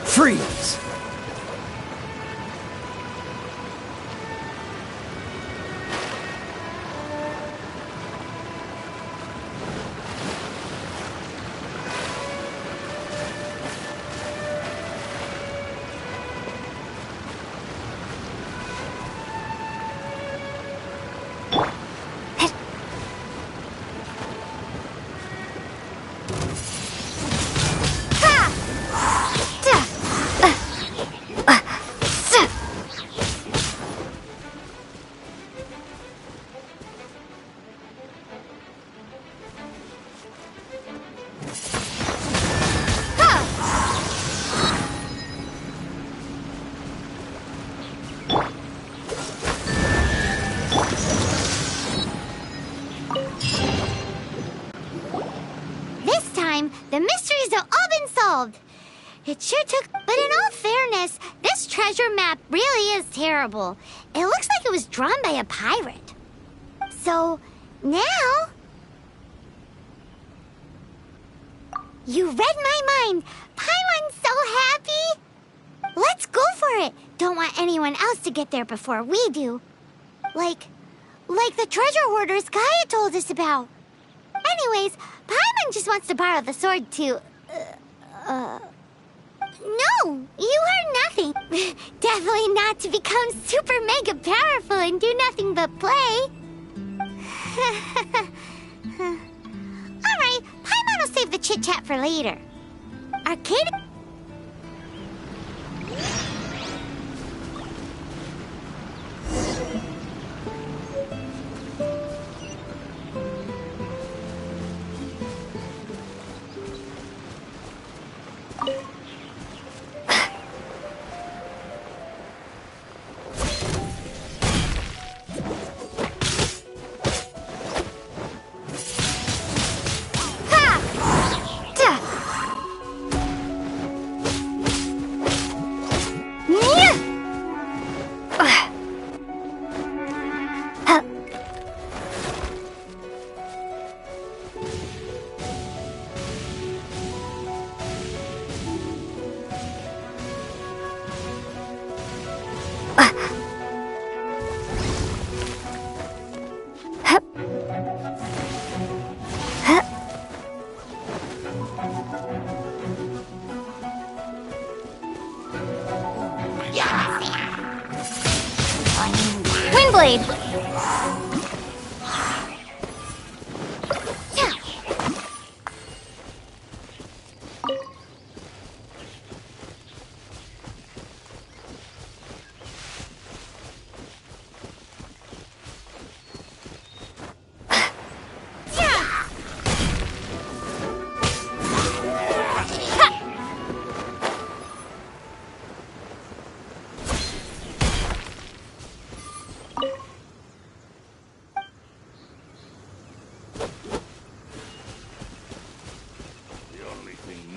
Freeze! The mysteries have all been solved. It sure took, but in all fairness, this treasure map really is terrible. It looks like it was drawn by a pirate. So, now... You read my mind. Paimon's so happy. Let's go for it. Don't want anyone else to get there before we do. Like the treasure hoarders Gaia told us about. Anyways, Paimon just wants to borrow the sword to... No, you heard nothing. Definitely not to become super mega powerful and do nothing but play. Alright, Paimon will save the chit-chat for later. Arcade... Windblade!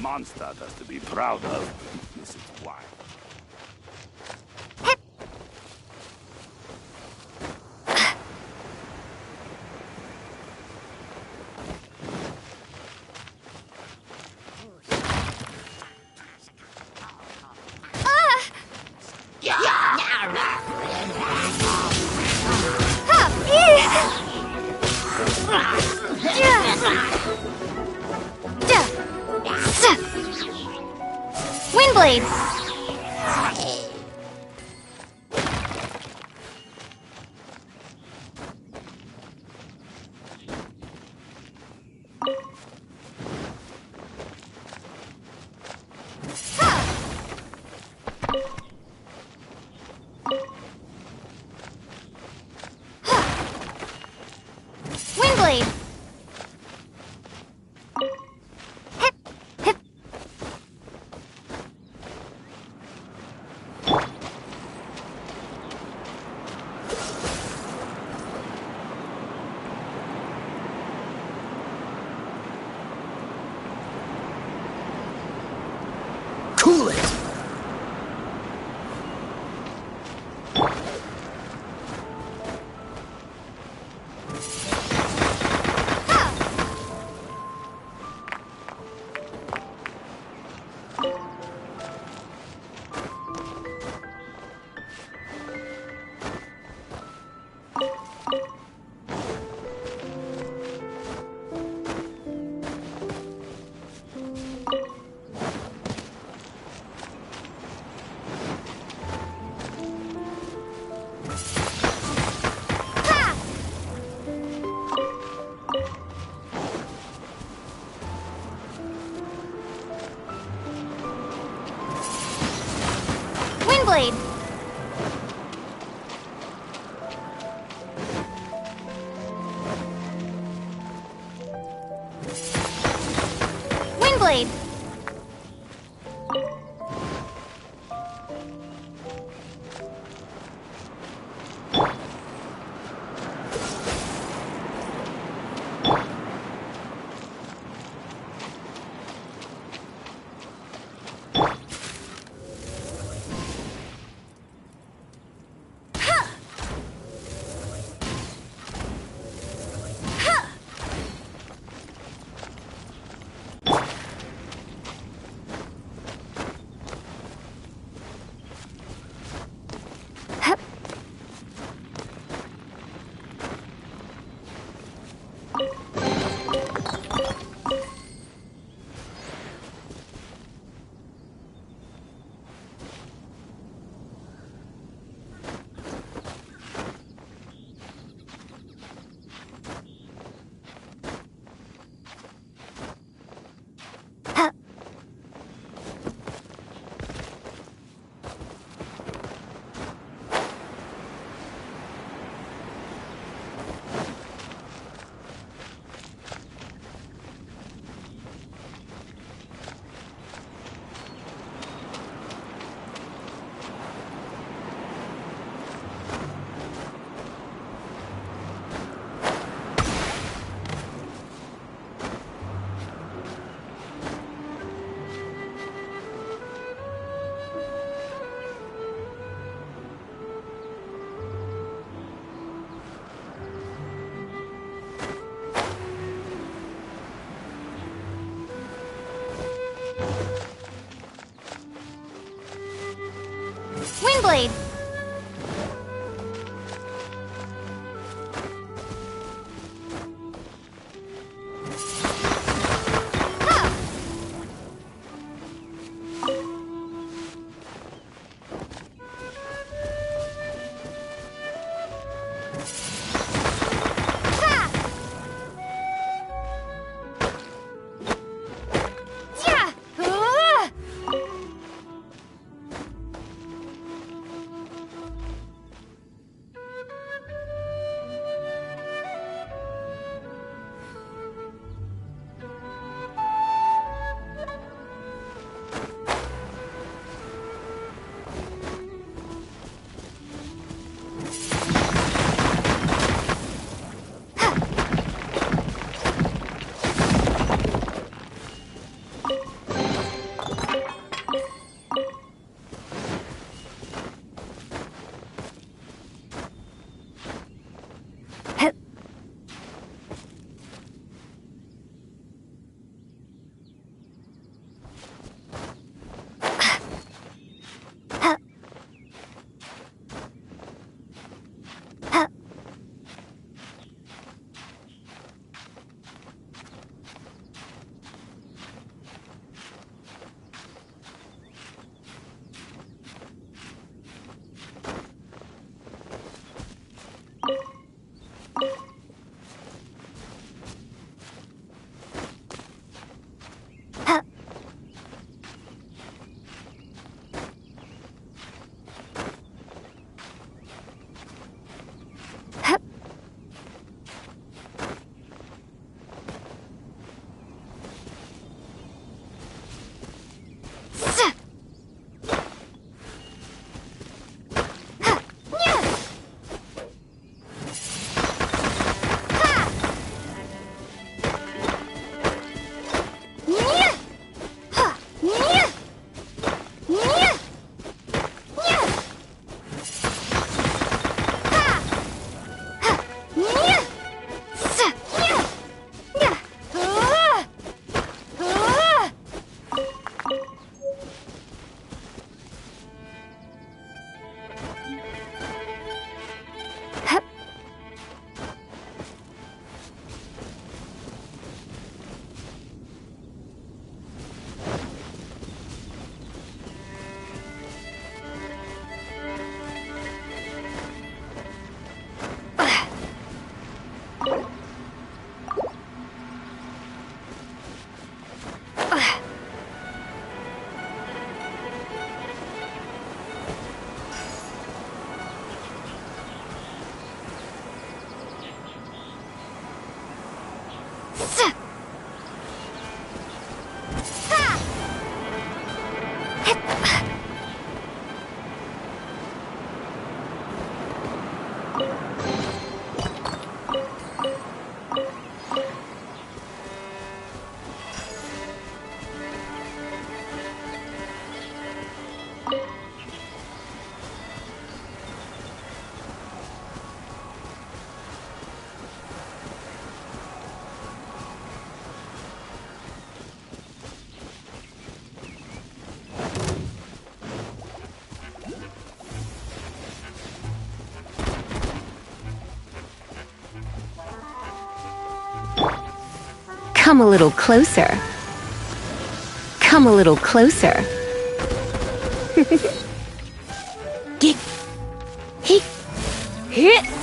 Mondstadt has to be proud of. This is why. Windblade! Windblade! Windblade! Windblade! Windblade! Come a little closer. Come a little closer. Get. Hit. Hit.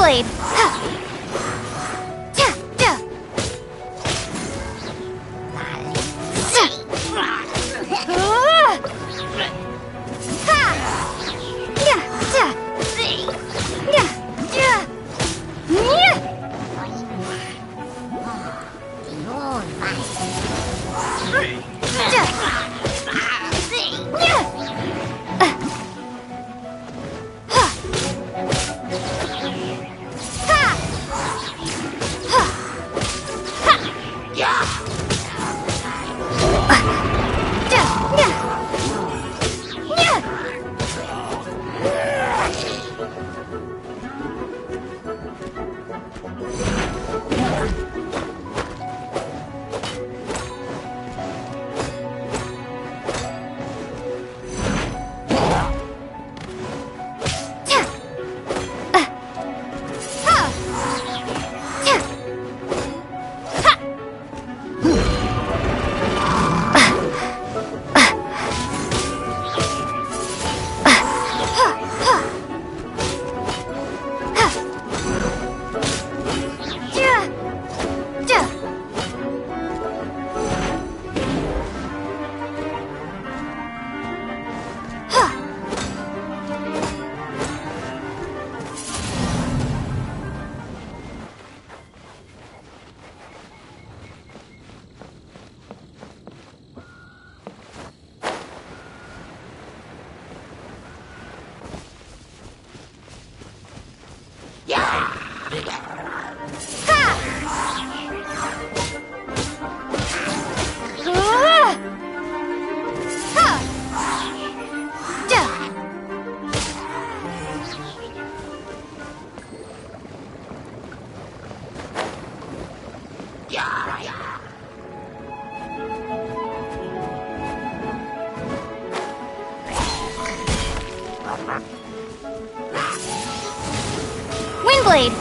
Windblade! Windblade!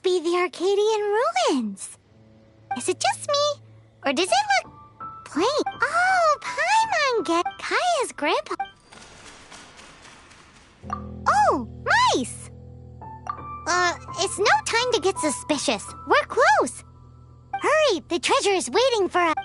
Be the Arcadian ruins. Is it just me? Or does it look plain? Oh, Paimon get Kaya's grandpa. Oh, mice! It's no time to get suspicious. We're close. Hurry, the treasure is waiting for us.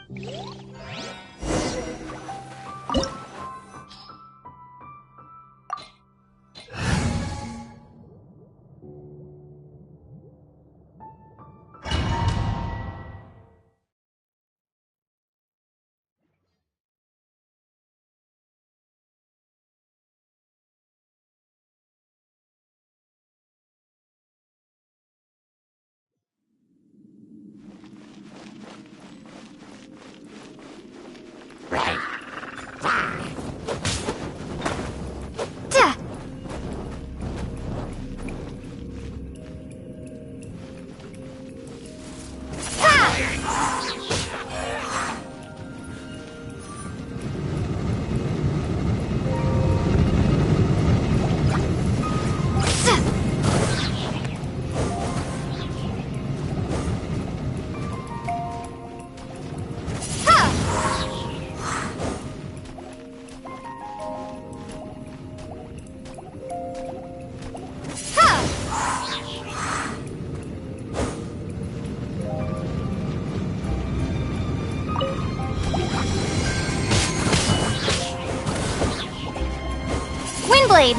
Windblade!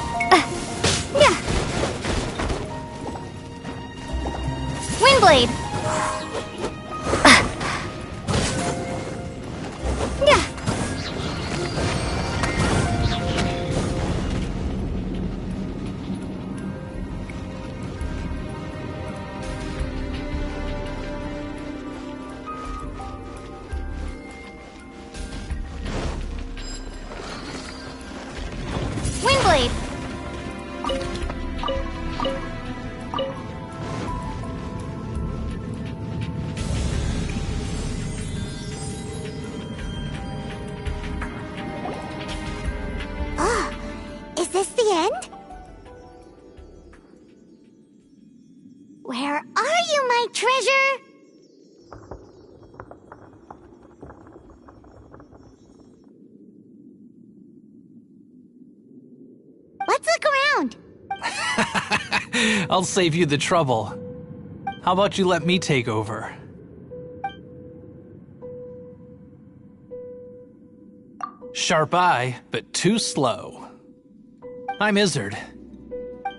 I'll save you the trouble. How about you let me take over? Sharp eye, but too slow. I'm Izzard.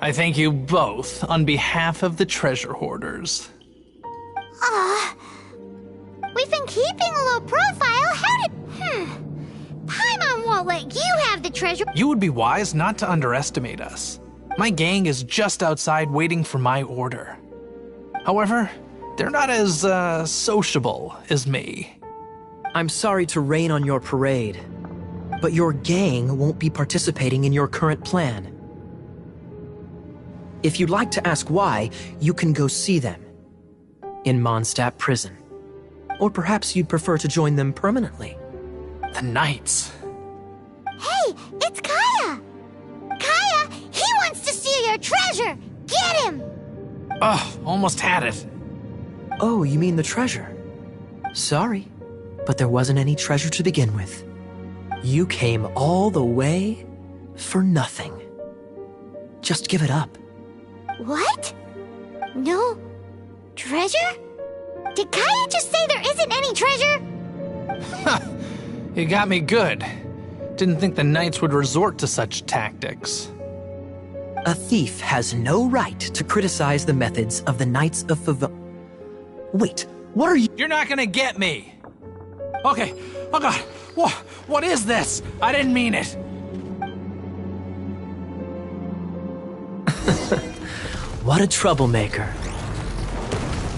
I thank you both on behalf of the treasure hoarders. We've been keeping a low profile. How did... Paimon won't let you have the treasure. You would be wise not to underestimate us. My gang is just outside waiting for my order. However, they're not as, sociable as me. I'm sorry to rain on your parade, but your gang won't be participating in your current plan. If you'd like to ask why, you can go see them in Mondstadt Prison. Or perhaps you'd prefer to join them permanently. The Knights. Hey, it's Kaya! Kaya, he wants to steal your treasure! Get him! Ugh, almost had it. Oh, you mean the treasure? Sorry, but there wasn't any treasure to begin with. You came all the way for nothing. Just give it up. What? No treasure? Did Kaya just say there isn't any treasure? You got me good. Didn't think the Knights would resort to such tactics. A thief has no right to criticize the methods of the Knights of Favon. Wait, what are you— You're not gonna get me! Okay, oh god, what is this? I didn't mean it! What a troublemaker.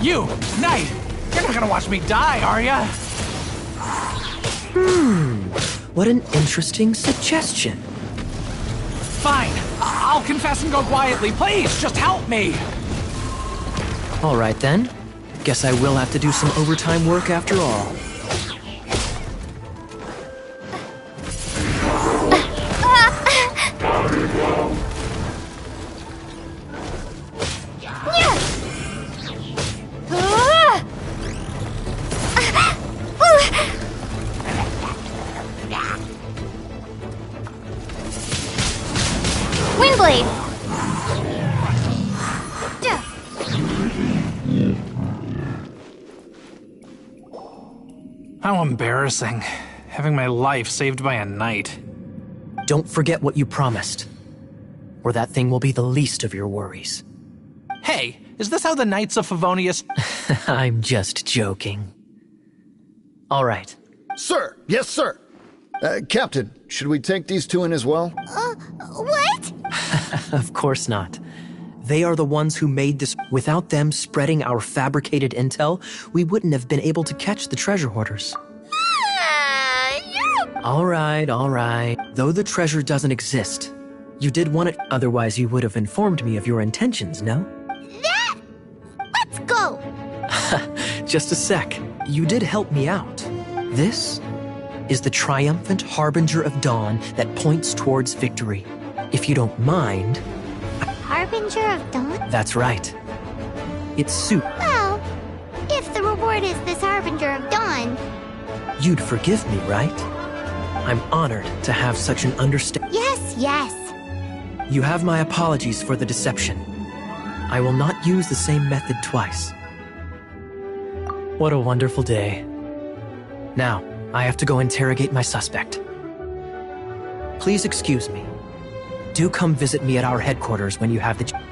You, Knight! You're not gonna watch me die, are ya? What an interesting suggestion. Fine, I'll confess and go quietly. Please, just help me! All right then. Guess I will have to do some overtime work after all. Windblade! How embarrassing. Having my life saved by a knight. Don't forget what you promised, or that thing will be the least of your worries. Hey, is this how the Knights of Favonius— I'm just joking. All right. Sir! Yes, sir! Captain, should we take these two in as well? What? Of course not. They are the ones who made this. Without them spreading our fabricated intel, we wouldn't have been able to catch the treasure hoarders. All right. Though the treasure doesn't exist, you did want it, otherwise you would have informed me of your intentions, no? Let's go! Just a sec. You did help me out. This is the triumphant harbinger of dawn that points towards victory. If you don't mind— Harbinger of Dawn? That's right. It's soup. Well, if the reward is this Harbinger of Dawn... You'd forgive me, right? I'm honored to have such an understanding. Yes. You have my apologies for the deception. I will not use the same method twice. What a wonderful day. Now, I have to go interrogate my suspect. Please excuse me. Do come visit me at our headquarters when you have the—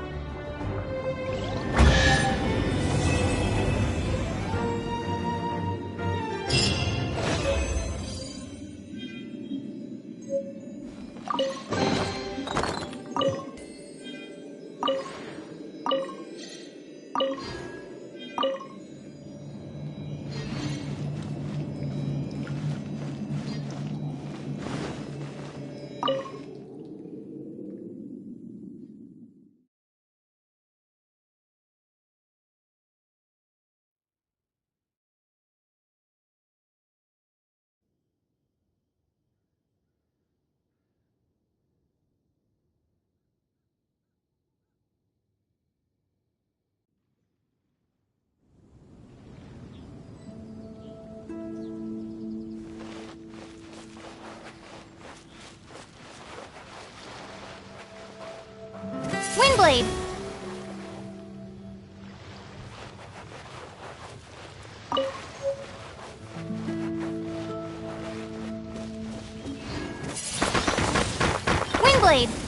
Windblade! Blade.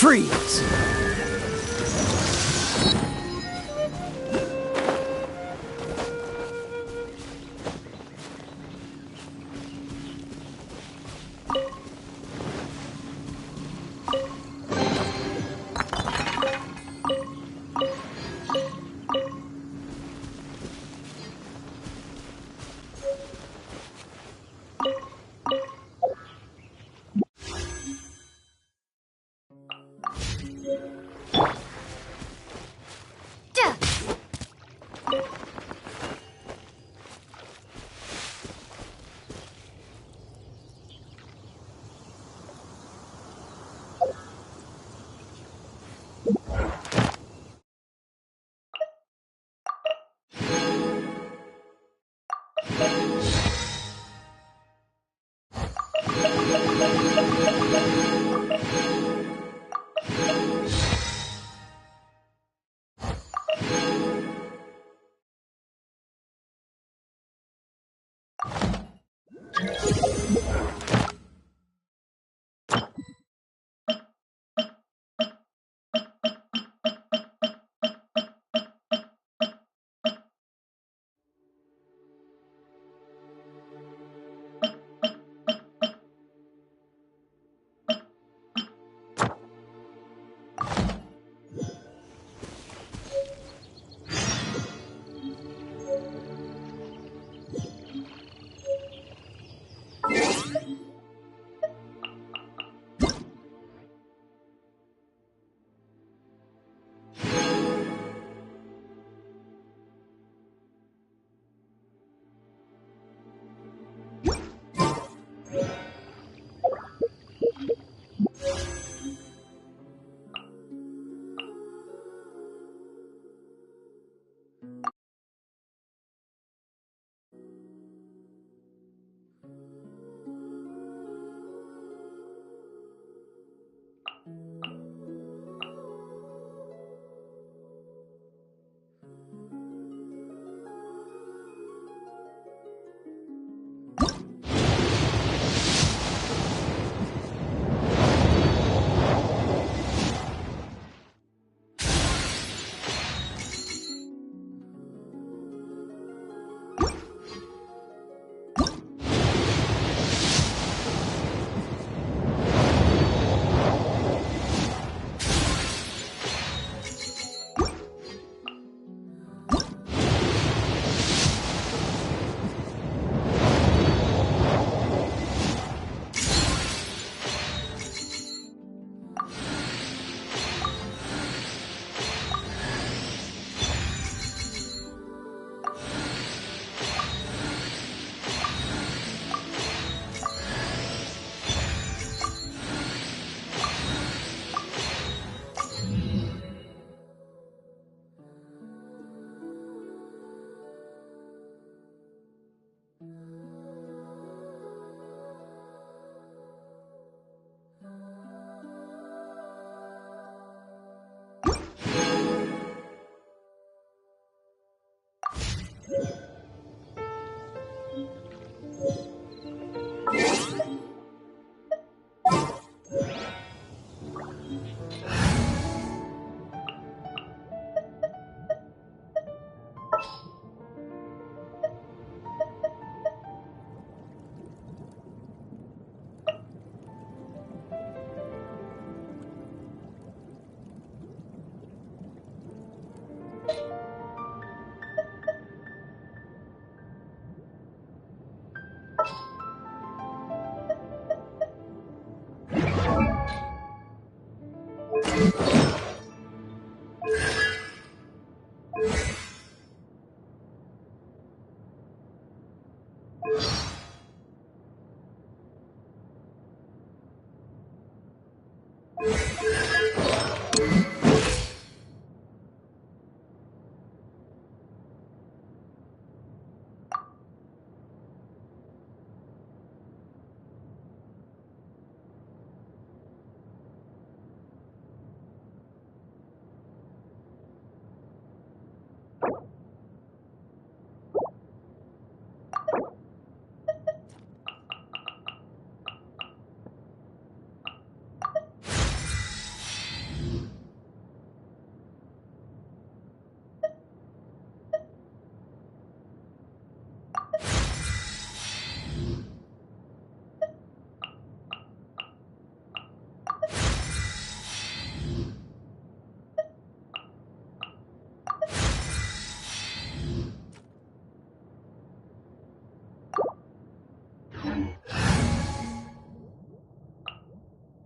Freeze! Duh.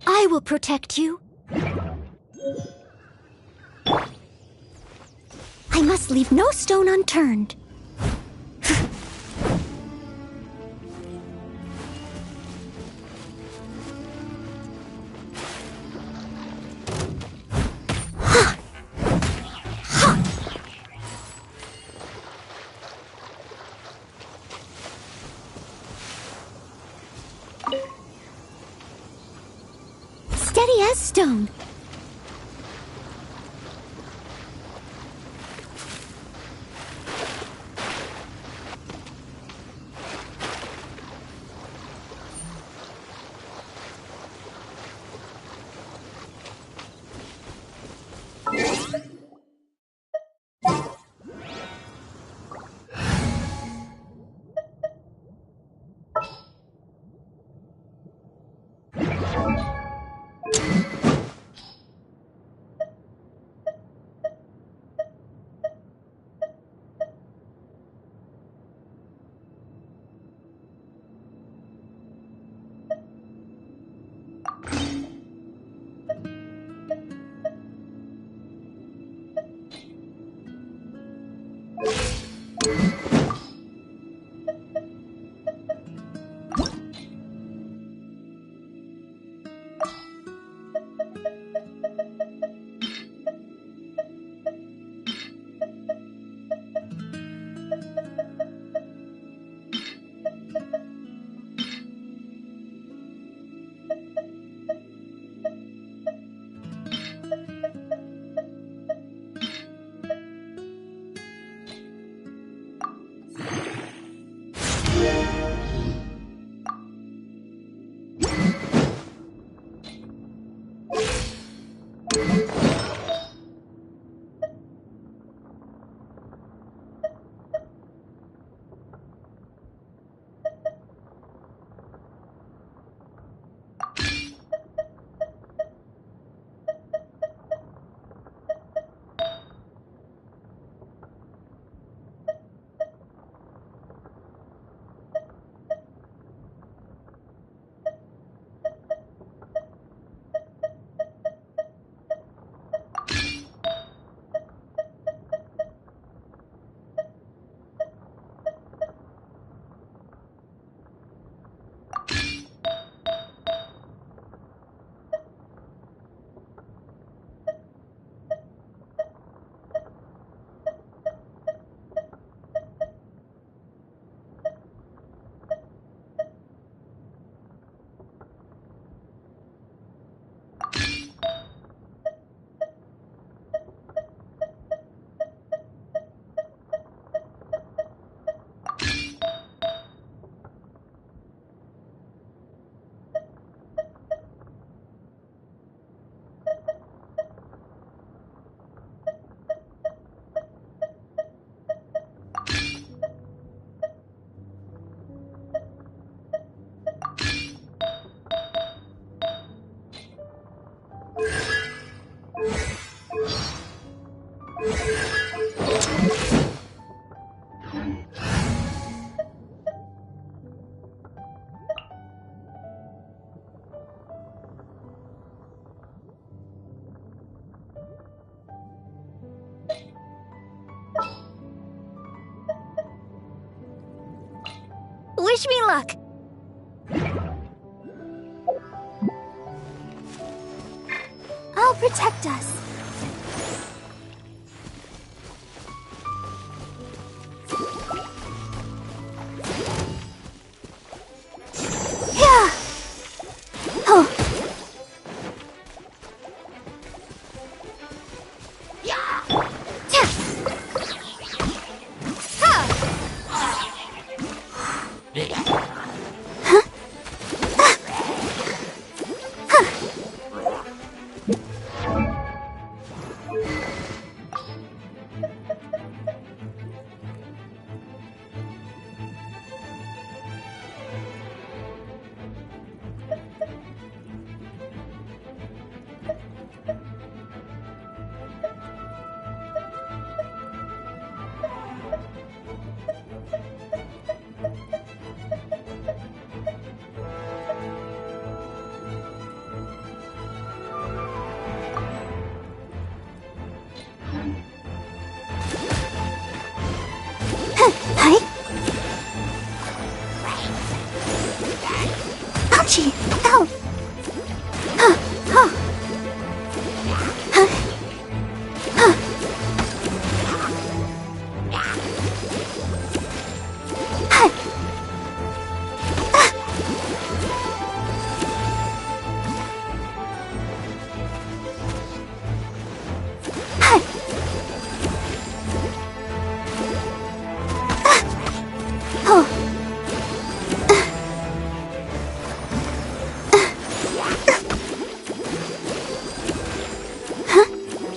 I will protect you. I must leave no stone unturned. Steady as stone. Wish me luck. protect us. Yeah. Oh. Hi. Ouchie! Ow! Huh. Huh. Huh. Huh. Hi. Hi. Oh.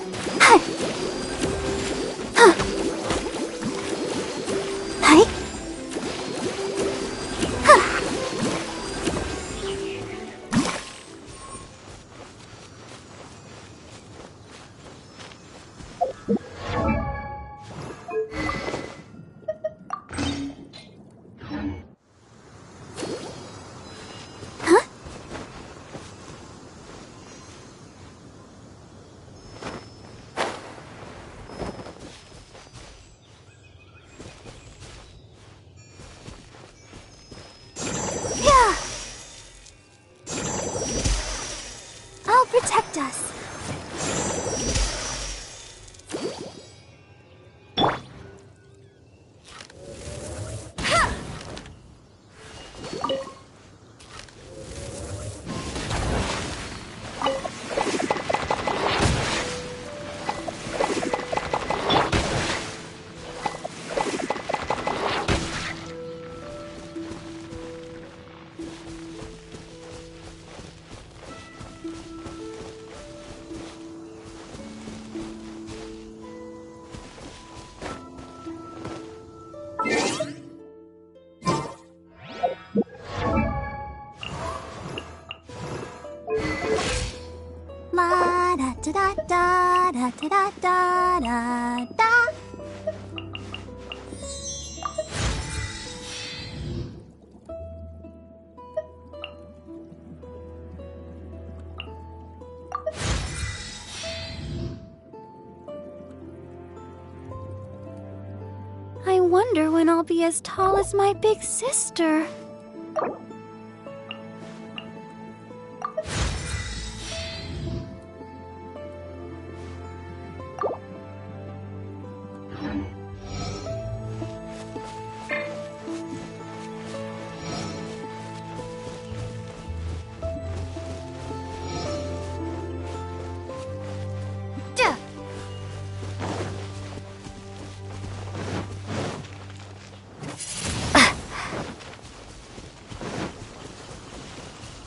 Hi. Hi. Yeah. I'll protect us. La da da da da da da da da da. I wonder when I'll be as tall as my big sister. Duh.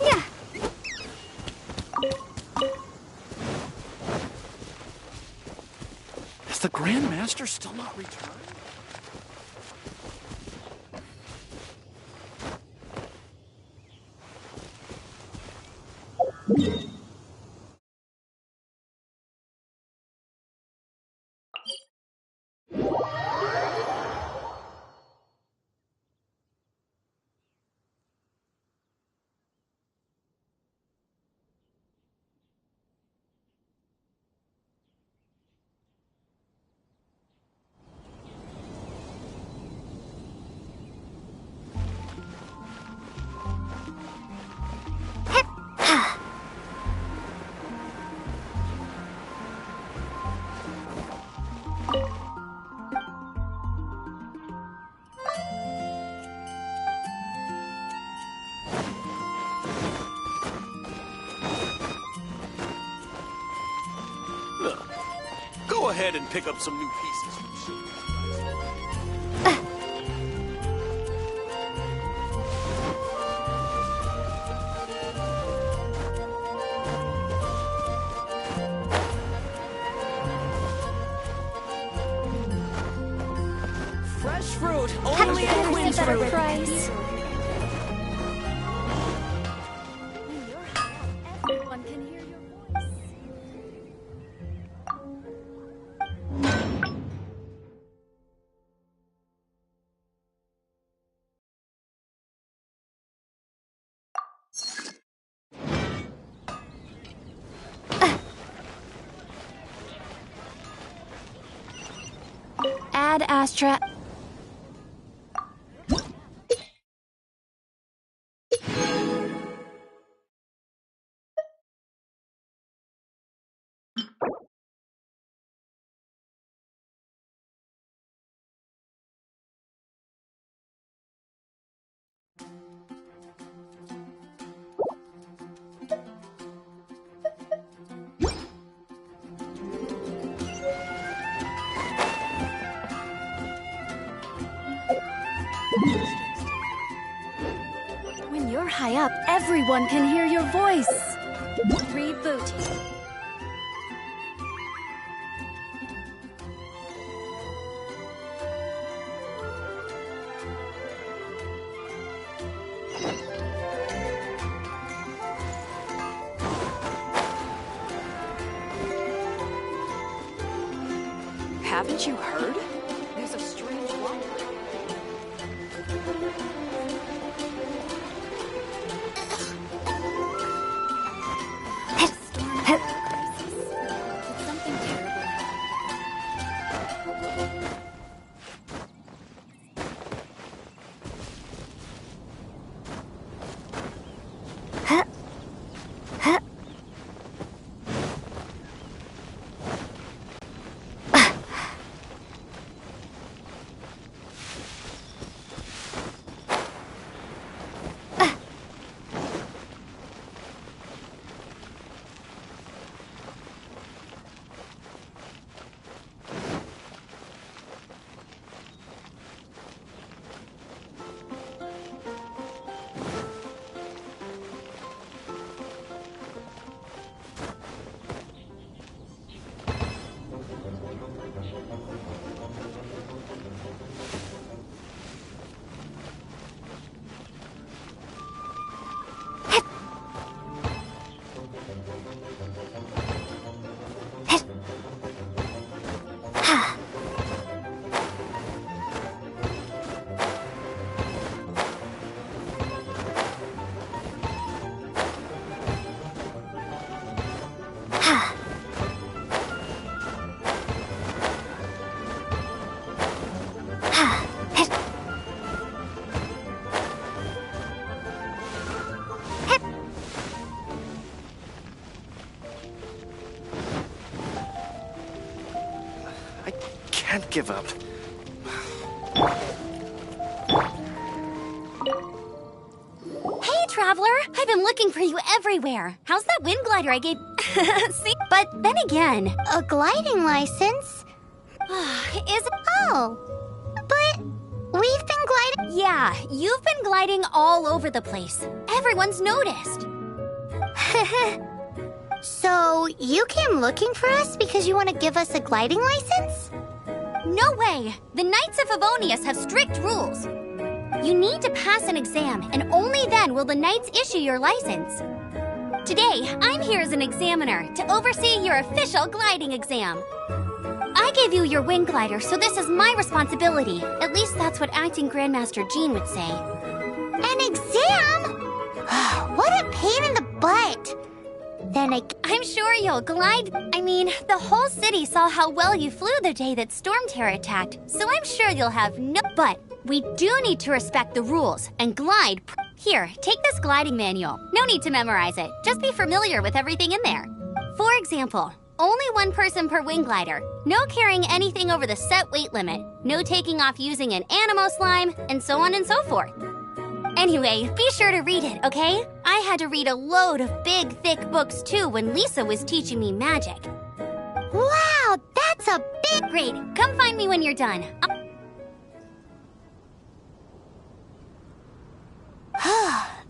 Yeah. Has the Grand Master still not returned? ahead and pick up some new pieces from Silver. Fresh fruit, only at Queen's Fruit. Price. Everyone can hear your voice. Ad Astra. When you're high up, everyone can hear your voice. Rebooting. Haven't you heard? There's a strange law. Did something terrible happen? Can't give up. Hey, Traveler! I've been looking for you everywhere. How's that wind glider I gave... See? But then again... A gliding license? Is... Oh. But we've been gliding... Yeah, you've been gliding all over the place. Everyone's noticed. So, you came looking for us because you want to give us a gliding license? No way! The Knights of Favonius have strict rules. You need to pass an exam, and only then will the Knights issue your license. Today, I'm here as an examiner to oversee your official gliding exam. I gave you your wing glider, so this is my responsibility. At least that's what Acting Grandmaster Jean would say. An exam? What a pain in the butt! Then I'm sure you'll glide. I mean, the whole city saw how well you flew the day that Storm Terror attacked, so I'm sure you'll have no... But we do need to respect the rules and glide. Here, take this gliding manual. No need to memorize it. Just be familiar with everything in there. For example, only one person per wing glider. No carrying anything over the set weight limit. No taking off using an animo slime, and so on and so forth. Anyway, be sure to read it, okay? I had to read a load of big, thick books too when Lisa was teaching me magic. Wow, that's a Great. Come find me when you're done.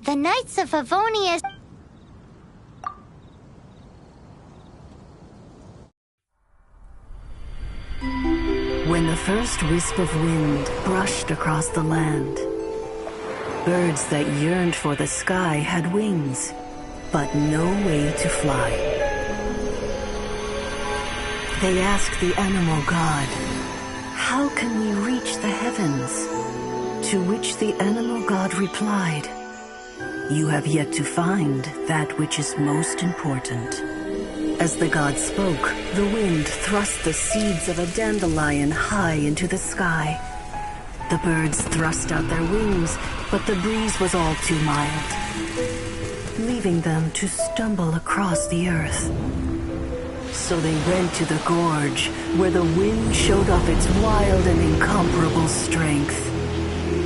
The Knights of Avonia. When the first wisp of wind brushed across the land, birds that yearned for the sky had wings, but no way to fly. They asked the animal god, "How can we reach the heavens?" To which the animal god replied, "You have yet to find that which is most important." As the god spoke, the wind thrust the seeds of a dandelion high into the sky. The birds thrust out their wings, but the breeze was all too mild, leaving them to stumble across the earth. So they went to the gorge, where the wind showed off its wild and incomparable strength.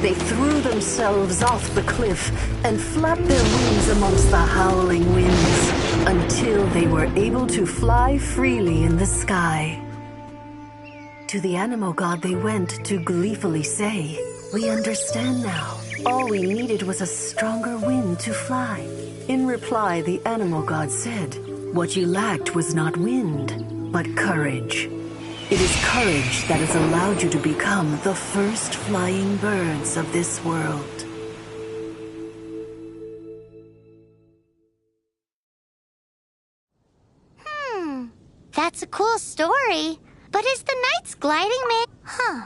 They threw themselves off the cliff and flapped their wings amongst the howling winds until they were able to fly freely in the sky. To the animal god they went to gleefully say, "We understand now. All we needed was a stronger wind to fly." In reply, the animal god said, "What you lacked was not wind, but courage. It is courage that has allowed you to become the first flying birds of this world." That's a cool story. But is the Knights gliding man? Huh.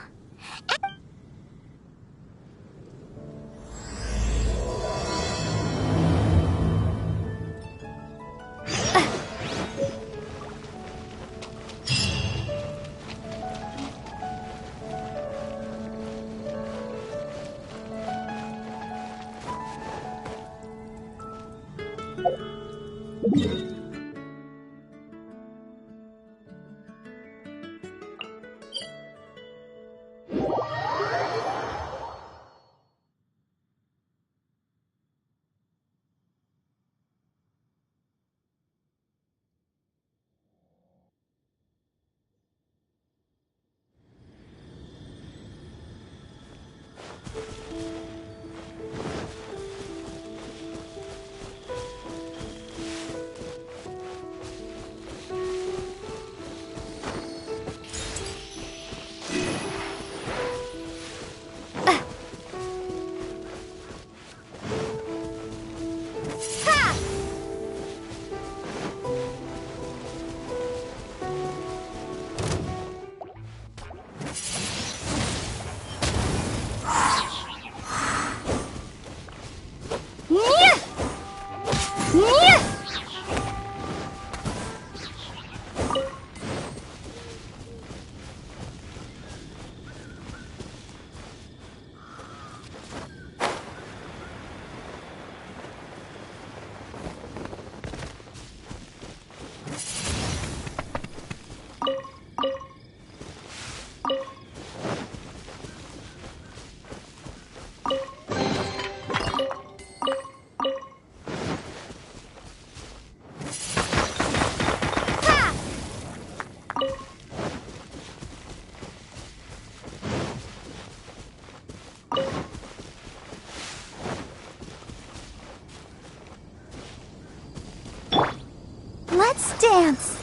Let's dance.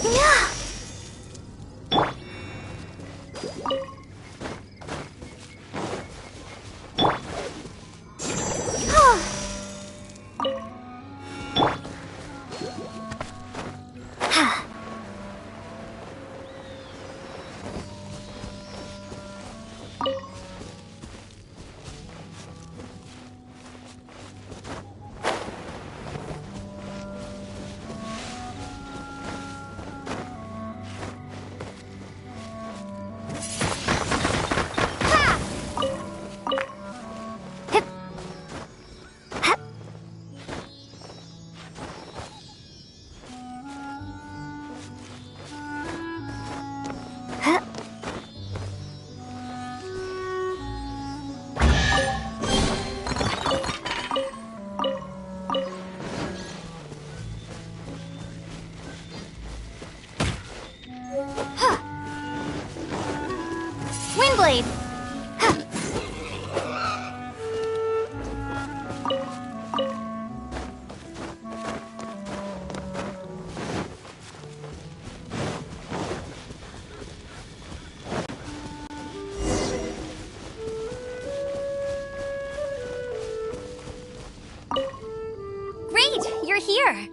Yeah. Great, you're here.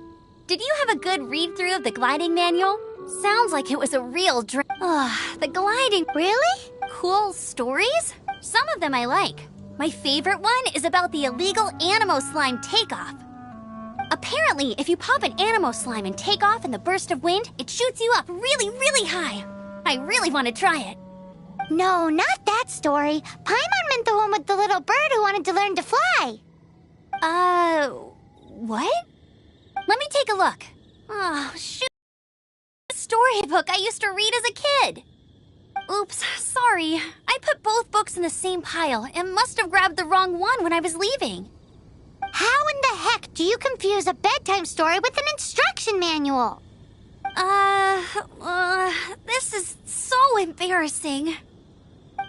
Did you have a good read-through of the gliding manual? Sounds like it was a real the gliding. Really? Cool stories? Some of them I like. My favorite one is about the illegal Animo Slime takeoff. Apparently, if you pop an Animo Slime and take off in the burst of wind, it shoots you up really, really high. I really want to try it. No, not that story. Paimon meant the one with the little bird who wanted to learn to fly. What? Let me take a look. Oh, shoot. Storybook I used to read as a kid. Oops, sorry. I put both books in the same pile and must have grabbed the wrong one when I was leaving. How in the heck do you confuse a bedtime story with an instruction manual? This is so embarrassing.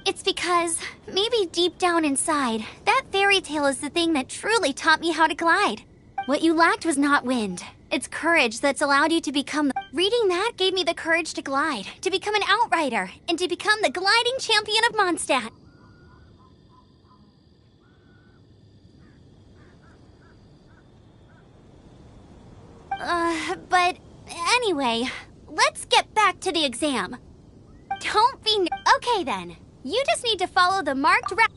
It's because, maybe deep down inside, that fairy tale is the thing that truly taught me how to glide. What you lacked was not wind. It's courage that's allowed you to become Reading that gave me the courage to glide, to become an outrider, and to become the gliding champion of Mondstadt. But anyway, let's get back to the exam. Don't be okay then. You just need to follow the marked route.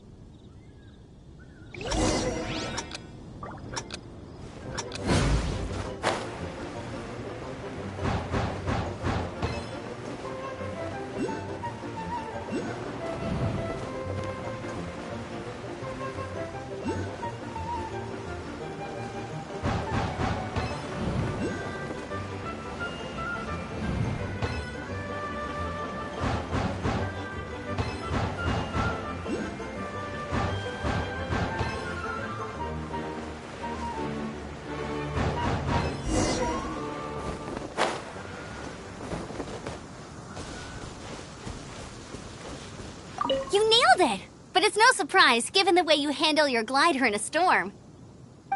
You nailed it! But it's no surprise, given the way you handle your glider in a storm.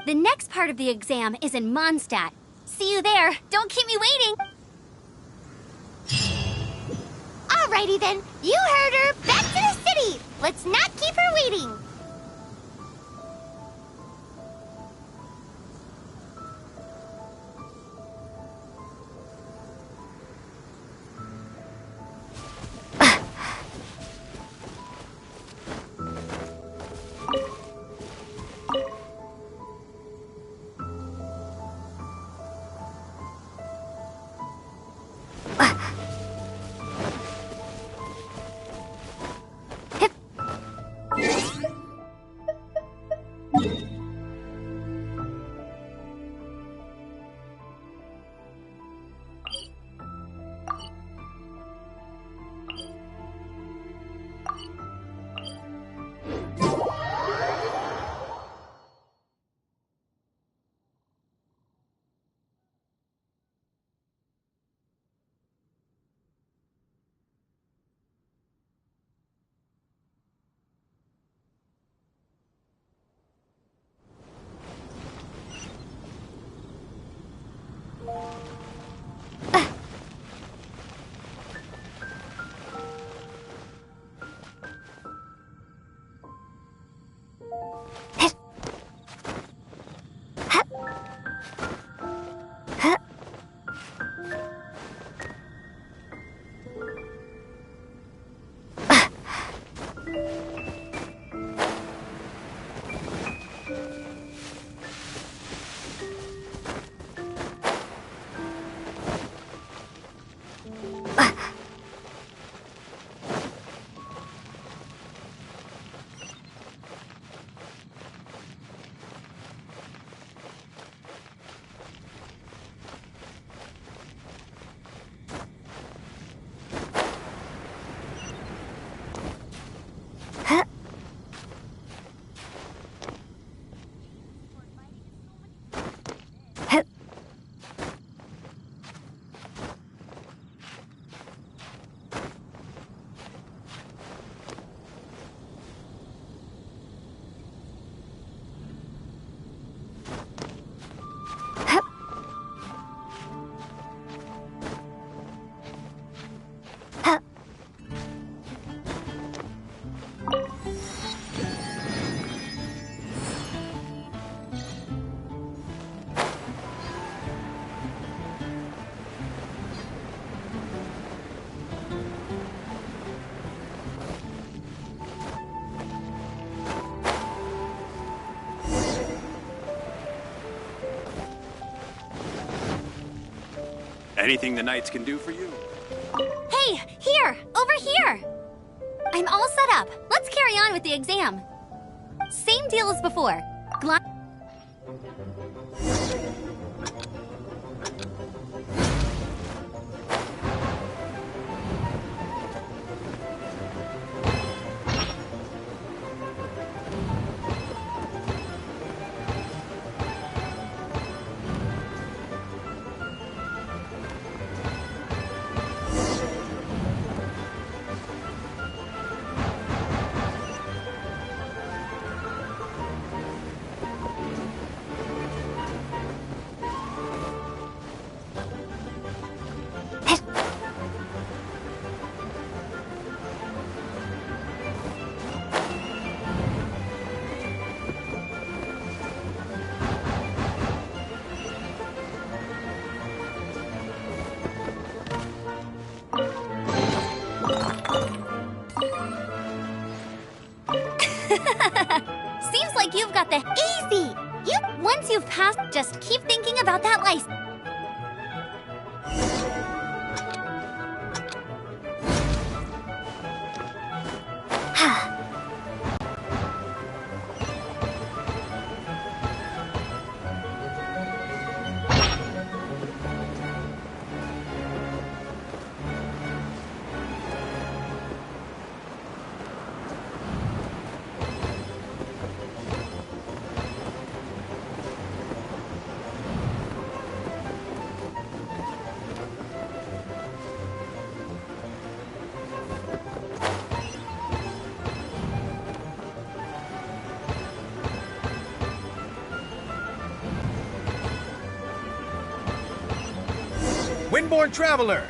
The next part of the exam is in Mondstadt. See you there. Don't keep me waiting. Alrighty then. You heard her. Back to the city. Let's not keep her waiting. Anything the Knights can do for you? Hey, here! Over here! I'm all set up. Let's carry on with the exam. Same deal as before. Seems like you've got the easy. Once you've passed, just keep thinking about that license. Windborne Traveler,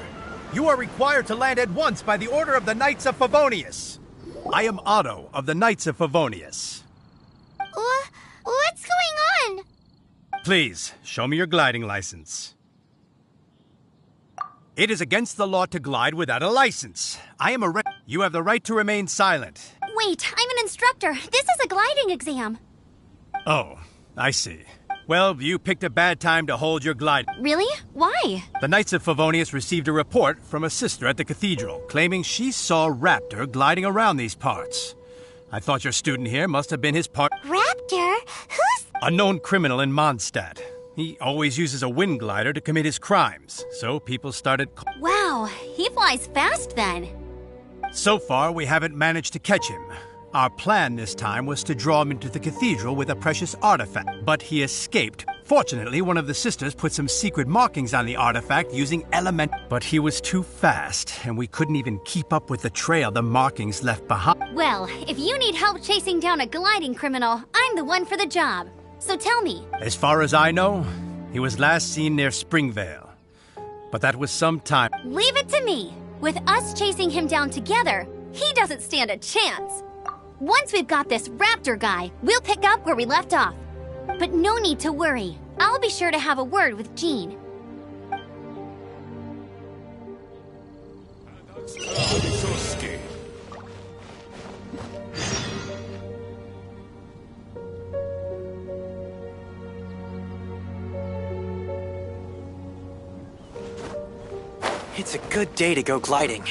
you are required to land at once by the order of the Knights of Favonius. I am Otto of the Knights of Favonius. What's going on? Please, show me your gliding license. It is against the law to glide without a license. You have the right to remain silent. Wait, I'm an instructor. This is a gliding exam. Oh, I see. Well, you picked a bad time to hold your glide. Really? Why? The Knights of Favonius received a report from a sister at the cathedral, claiming she saw Raptor gliding around these parts. I thought your student here must have been his part. Raptor? Who's... A known criminal in Mondstadt. He always uses a wind glider to commit his crimes, so people started... Wow, he flies fast then. So far, we haven't managed to catch him. Our plan this time was to draw him into the cathedral with a precious artifact, but he escaped. Fortunately, one of the sisters put some secret markings on the artifact using element... But he was too fast, and we couldn't even keep up with the trail the markings left behind. Well, if you need help chasing down a gliding criminal, I'm the one for the job. So tell me. As far as I know, he was last seen near Springvale. But that was some time... Leave it to me. With us chasing him down together, he doesn't stand a chance. Once we've got this Raptor guy, we'll pick up where we left off. But no need to worry. I'll be sure to have a word with Jean. It's a good day to go gliding.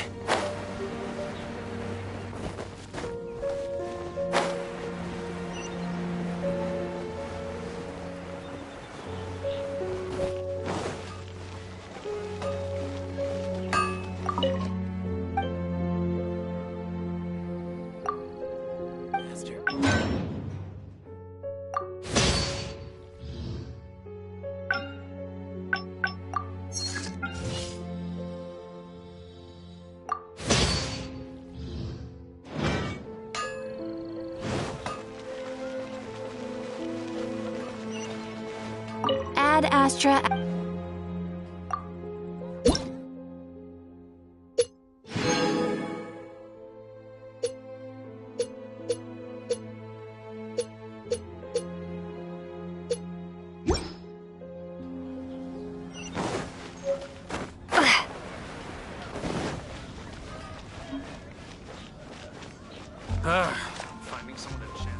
Ad Astra. Finding someone to chant.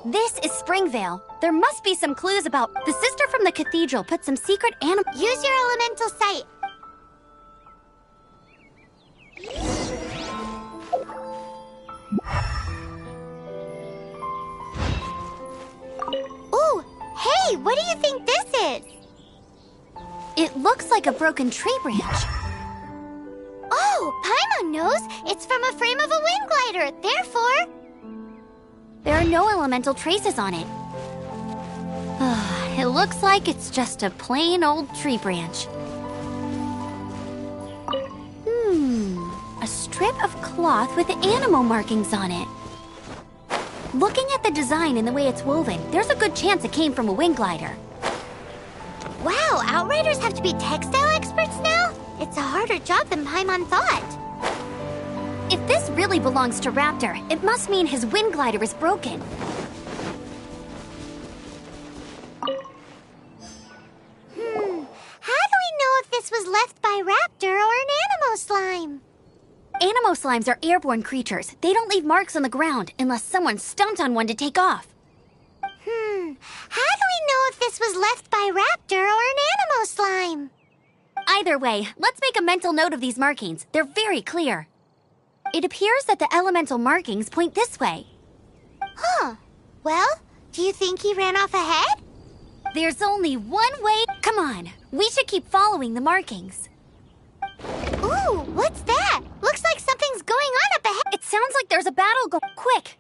This is Springvale. There must be some clues about... The sister from the cathedral put some secret animal... Use your elemental sight. Ooh, hey, what do you think this is? It looks like a broken tree branch. Oh, Paimon knows. It's from a frame of a wind glider. Therefore... There are no elemental traces on it. It looks like it's just a plain old tree branch. A strip of cloth with animal markings on it. Looking at the design and the way it's woven, there's a good chance it came from a wind glider. Wow, Outriders have to be textile experts now? It's a harder job than Paimon thought. If this really belongs to Raptor, it must mean his wind glider is broken. How do we know if this was left by Raptor or an Animo slime? Animo slimes are airborne creatures. They don't leave marks on the ground unless someone stomped on one to take off. How do we know if this was left by Raptor or an Animo slime? Either way, let's make a mental note of these markings. They're very clear. It appears that the elemental markings point this way. Huh. Well, do you think he ran off ahead? There's only one way. Come on, we should keep following the markings. Ooh, what's that? Looks like something's going on up ahead. It sounds like there's a battle going. Quick!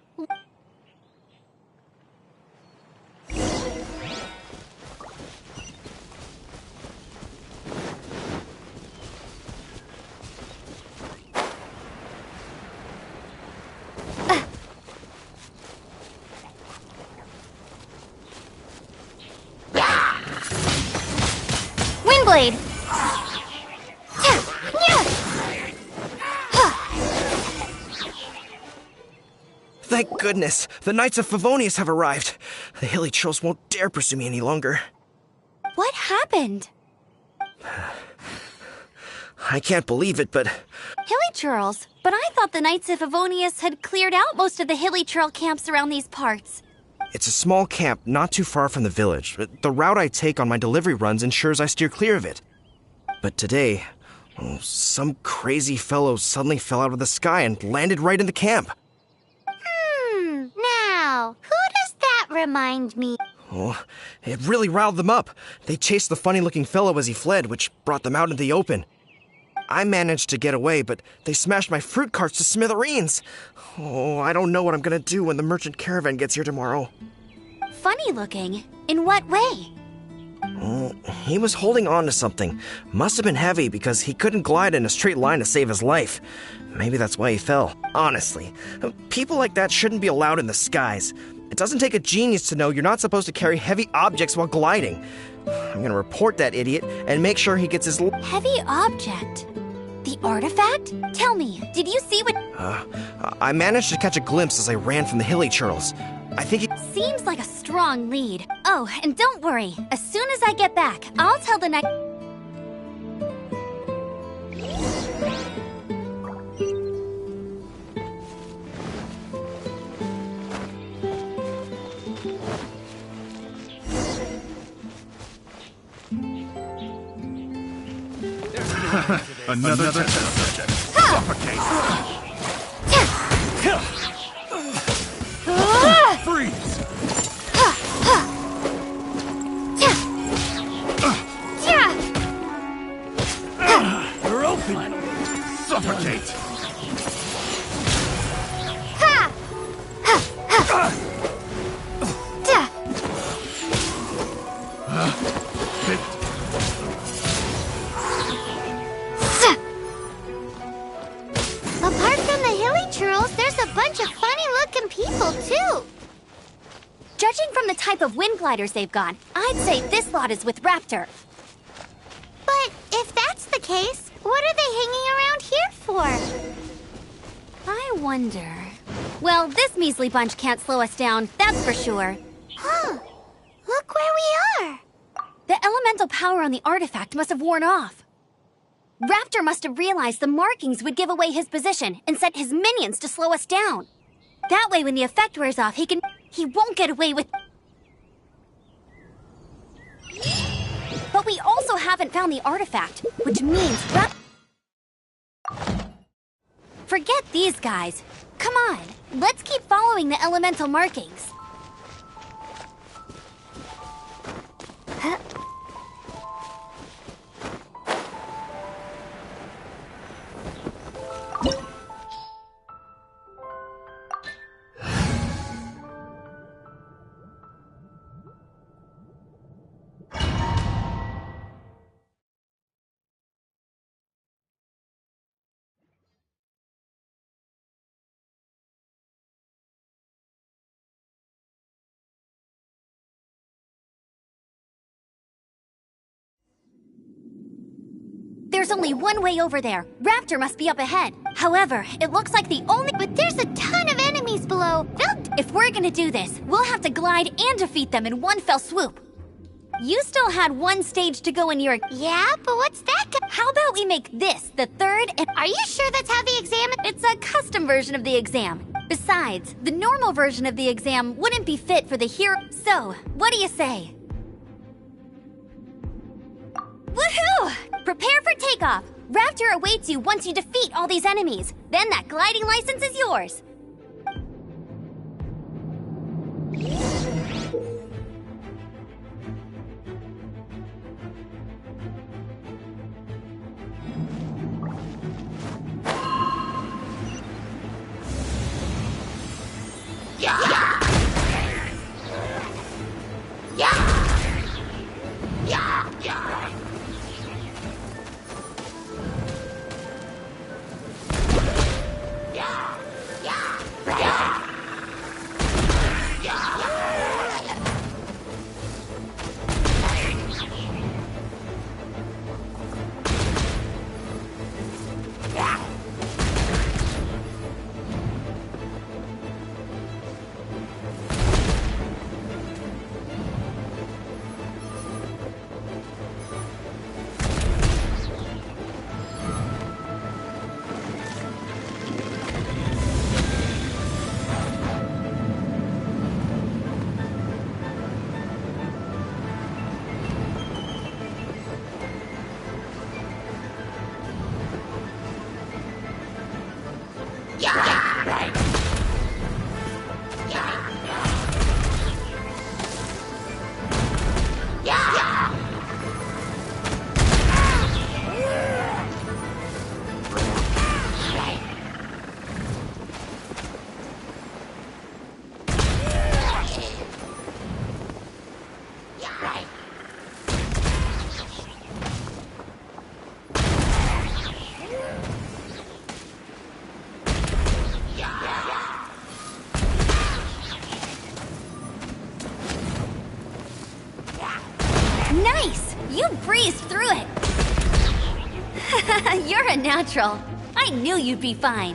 Windblade! Thank goodness, the Knights of Favonius have arrived. The Hilly Churls won't dare pursue me any longer. What happened? I can't believe it, but... Hilly Churls? But I thought the Knights of Favonius had cleared out most of the Hilly Churl camps around these parts. It's a small camp not too far from the village. The route I take on my delivery runs ensures I steer clear of it. But today, some crazy fellow suddenly fell out of the sky and landed right in the camp. Now, who does that remind me? Oh, it really riled them up. They chased the funny-looking fellow as he fled, which brought them out into the open. I managed to get away, but they smashed my fruit carts to smithereens. Oh, I don't know what I'm gonna do when the merchant caravan gets here tomorrow. Funny looking? In what way? He was holding on to something. Must have been heavy because he couldn't glide in a straight line to save his life. Maybe that's why he fell. Honestly, people like that shouldn't be allowed in the skies. It doesn't take a genius to know you're not supposed to carry heavy objects while gliding. I'm gonna report that idiot and make sure he gets his... Heavy object? The artifact? Tell me, did you see what— I managed to catch a glimpse as I ran from the hilly churls. I think it— Seems like a strong lead. Oh, and don't worry. As soon as I get back, I'll tell the night— Another test subject. Suffocate! Freeze! You're open! Suffocate! Apart from the hilly churls, there's a bunch of funny-looking people, too. Judging from the type of wind gliders they've got, I'd say this lot is with Raptor. But if that's the case, what are they hanging around here for? I wonder. Well, this measly bunch can't slow us down, that's for sure. Huh. Look where we are. The elemental power on the artifact must have worn off. Raptor must have realized the markings would give away his position and sent his minions to slow us down. That way, when the effect wears off, he won't get away with— But we also haven't found the artifact, which means Forget these guys. Come on, let's keep following the elemental markings. There's only one way over there. Raptor must be up ahead. However, it looks like the only— But there's a ton of enemies below. If we're gonna do this, we'll have to glide and defeat them in one fell swoop. You still had one stage to go in your— Yeah, but what's that? How about we make this the third and— Are you sure that's how the exam— It's a custom version of the exam. Besides, the normal version of the exam wouldn't be fit for the hero— So, what do you say? Woohoo! Prepare for takeoff! Raptor awaits you once you defeat all these enemies. Then that gliding license is yours. natural. I knew you'd be fine.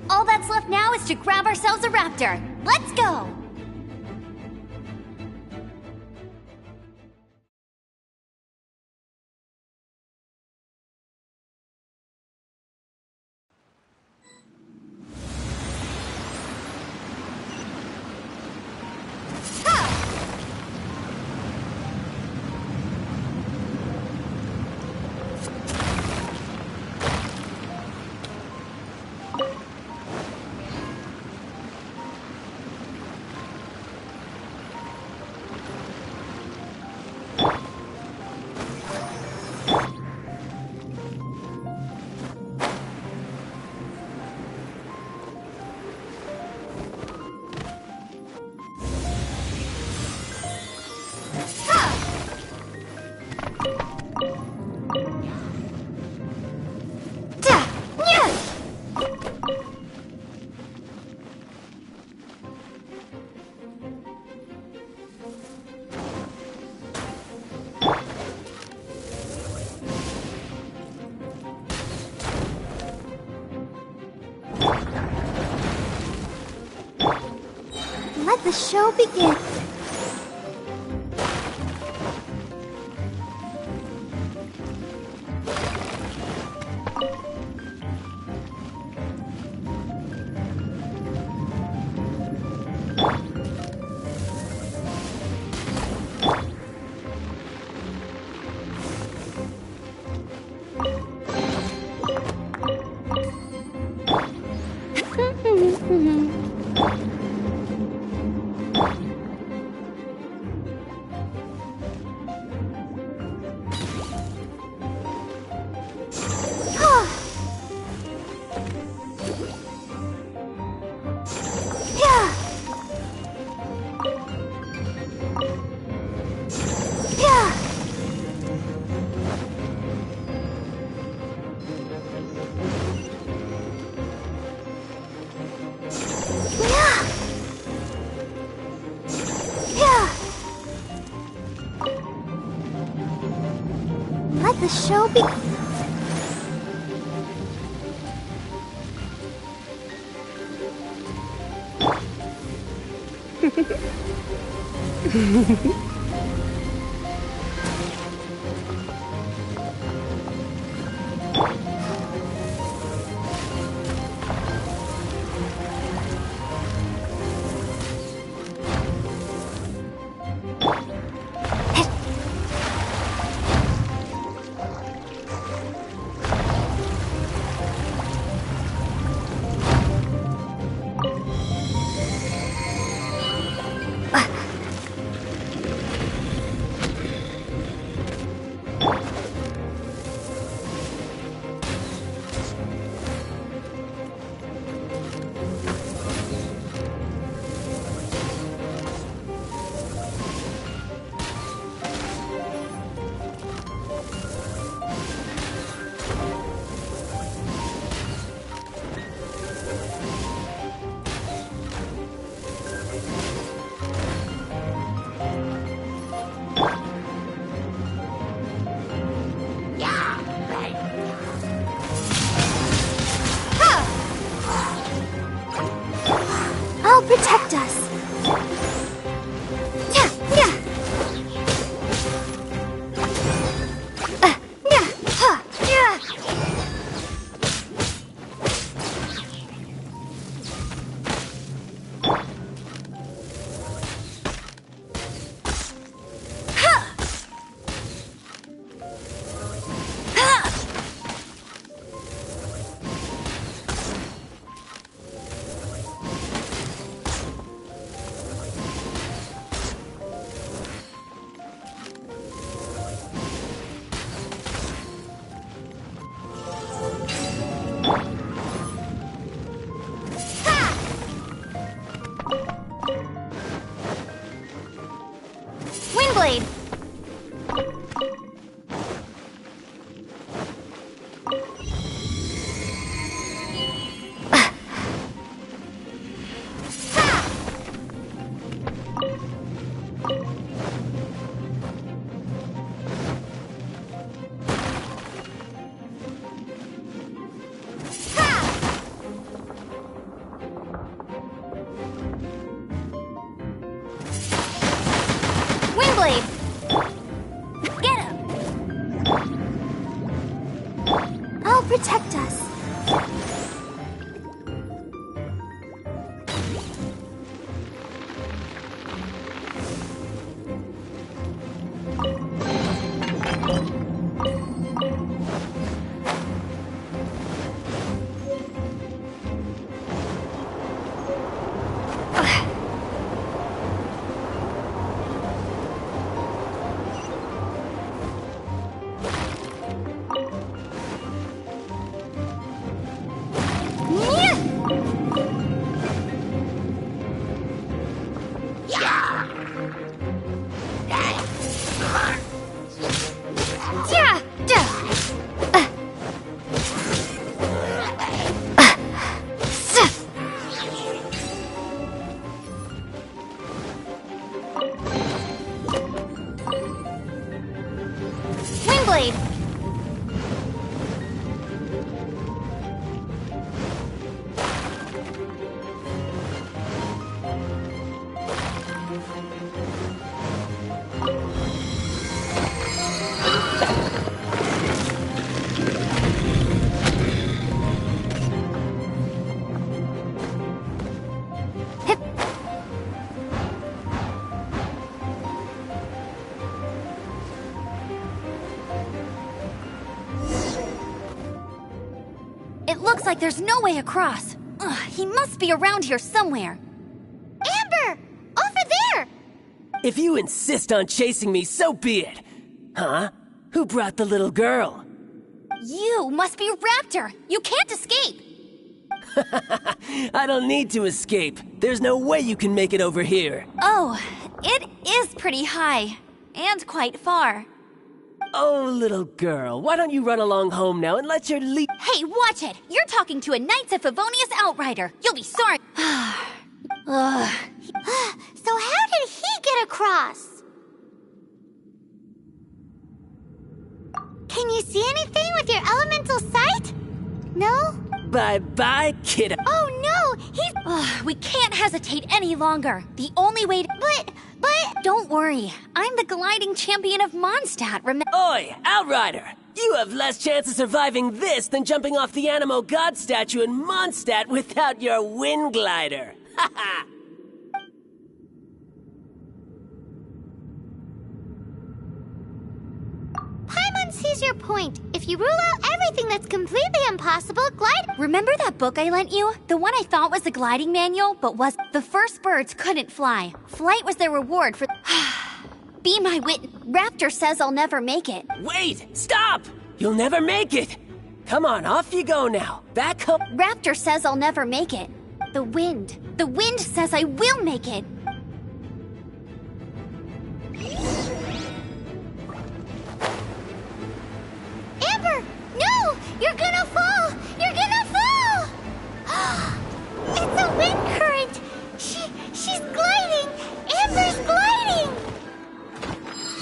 All that's left now is to grab ourselves a raptor. Let's go! Let the show begin. Let the show begin. I'll protect us. looks like there's no way across. Ugh, he must be around here somewhere. Amber! Over there! If you insist on chasing me, so be it. Huh? Who brought the little girl? You must be Raptor! You can't escape! I don't need to escape. There's no way you can make it over here. Oh, it is pretty high. And quite far. Oh, little girl, why don't you run along home now and let your Hey, watch it! You're talking to a Knights of Favonius outrider! You'll be sorry! So how did he get across? Can you see anything with your elemental sight? No? Bye-bye, kiddo. Oh no! He's... We can't hesitate any longer. The only way to... But... Don't worry. I'm the gliding champion of Mondstadt, remember? Oi, outrider! You have less chance of surviving this than jumping off the Animo God statue in Mondstadt without your wind glider. Ha ha! Paimon sees your point. If you rule out everything that's completely impossible, glide... Remember that book I lent you? The one I thought was the gliding manual, but was... The first birds couldn't fly. Flight was their reward for... Be my Raptor says I'll never make it. Wait! Stop! You'll never make it! Come on, off you go now. Back home. Raptor says I'll never make it. The wind says I will make it. Amber! No! You're gonna fall! You're gonna fall! It's a wind current! She's gliding! Amber's gliding!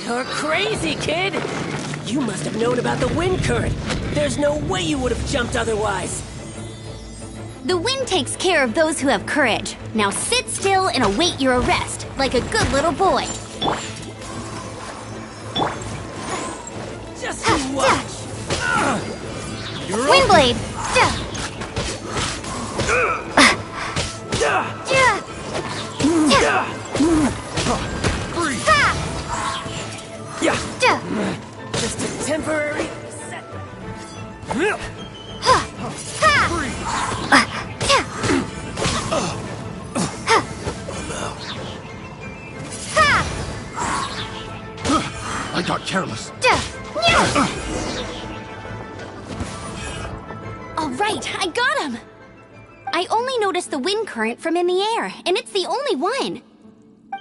You're crazy, kid! You must have known about the wind current. There's no way you would have jumped otherwise. The wind takes care of those who have courage. Now sit still and await your arrest, like a good little boy. Just you watch. Windblade! Just a temporary setback. I got careless. All right, I got him! I only noticed the wind current from in the air, and it's the only one.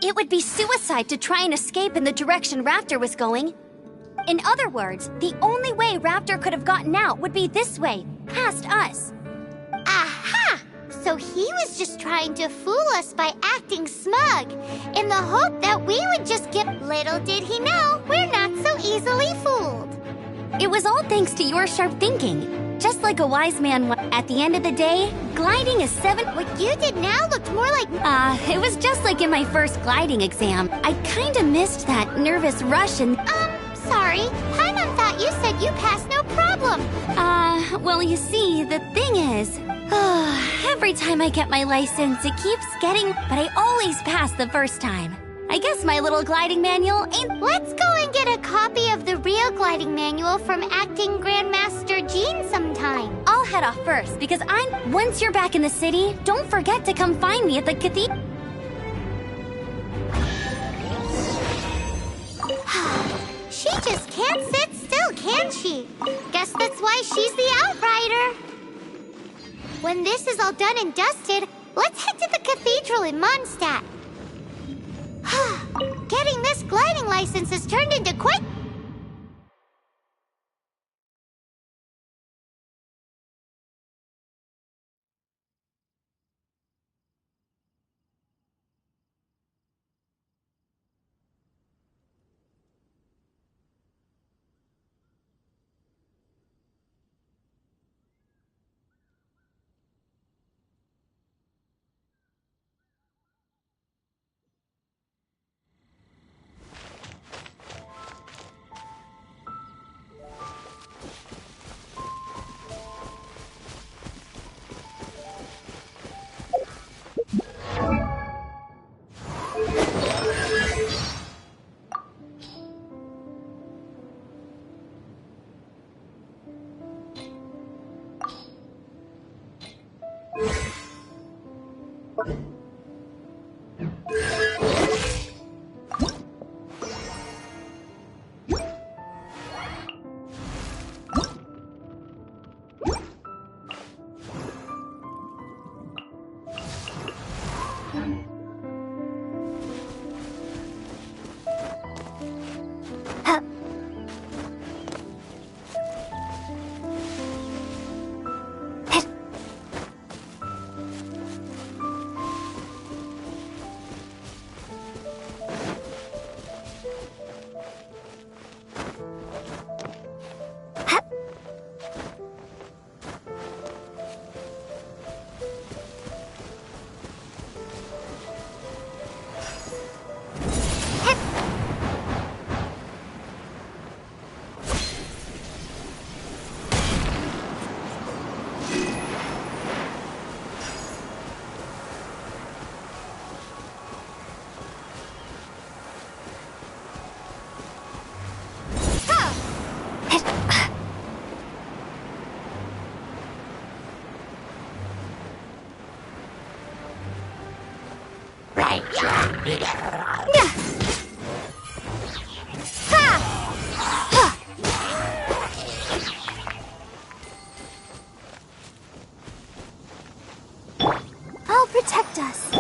It would be suicide to try and escape in the direction Raptor was going. In other words, the only way Raptor could have gotten out would be this way, past us. Aha! So he was just trying to fool us by acting smug, in the hope that we would just get... Little did he know, we're not so easily fooled. It was all thanks to your sharp thinking. Just like a wise man at the end of the day, gliding is 7... What you did now looked more like... It was just like in my first gliding exam. I kinda missed that nervous rush and... Sorry. Paimon thought you said you passed no problem. Well, you see, the thing is... every time I get my license, it keeps getting... But I always pass the first time. I guess my little gliding manual ain't... Let's go and get a copy of the real gliding manual from Acting Grandmaster Jean sometime. I'll head off first, because once you're back in the city, don't forget to come find me at the cathedral. She just can't sit still, can she? Guess that's why she's the outrider. When this is all done and dusted, let's head to the cathedral in Mondstadt. Getting this gliding license has turned into quite... I'll protect us.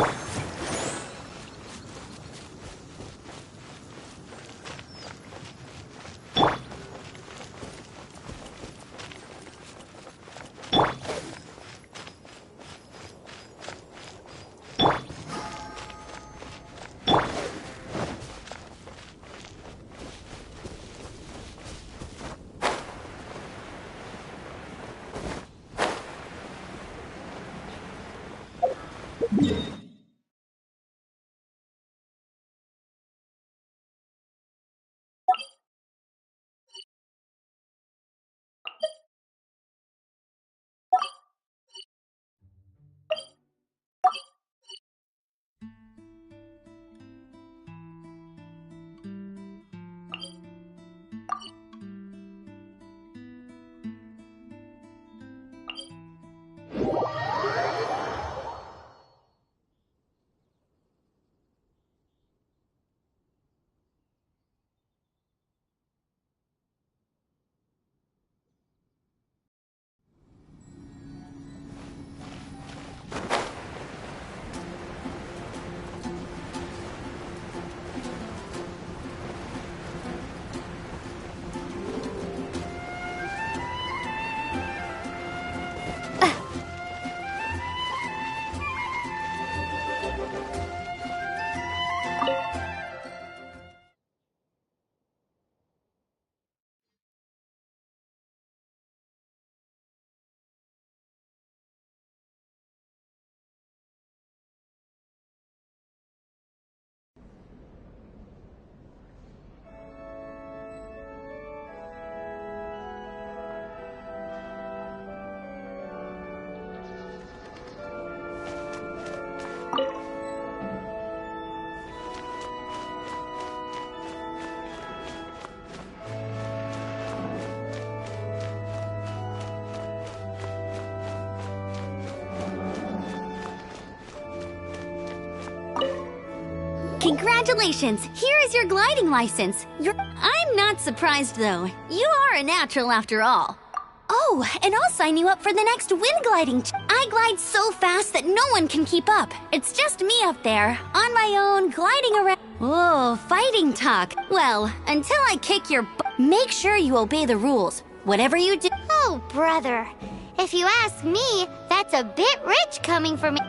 Congratulations! Here is your gliding license. I'm not surprised, though. You are a natural after all. Oh, and I'll sign you up for the next wind gliding. I glide so fast that no one can keep up. It's just me up there, on my own, gliding around. Oh, fighting talk. Well, until I kick your butt, make sure you obey the rules. Whatever you do. Oh, brother. If you ask me, that's a bit rich coming from me.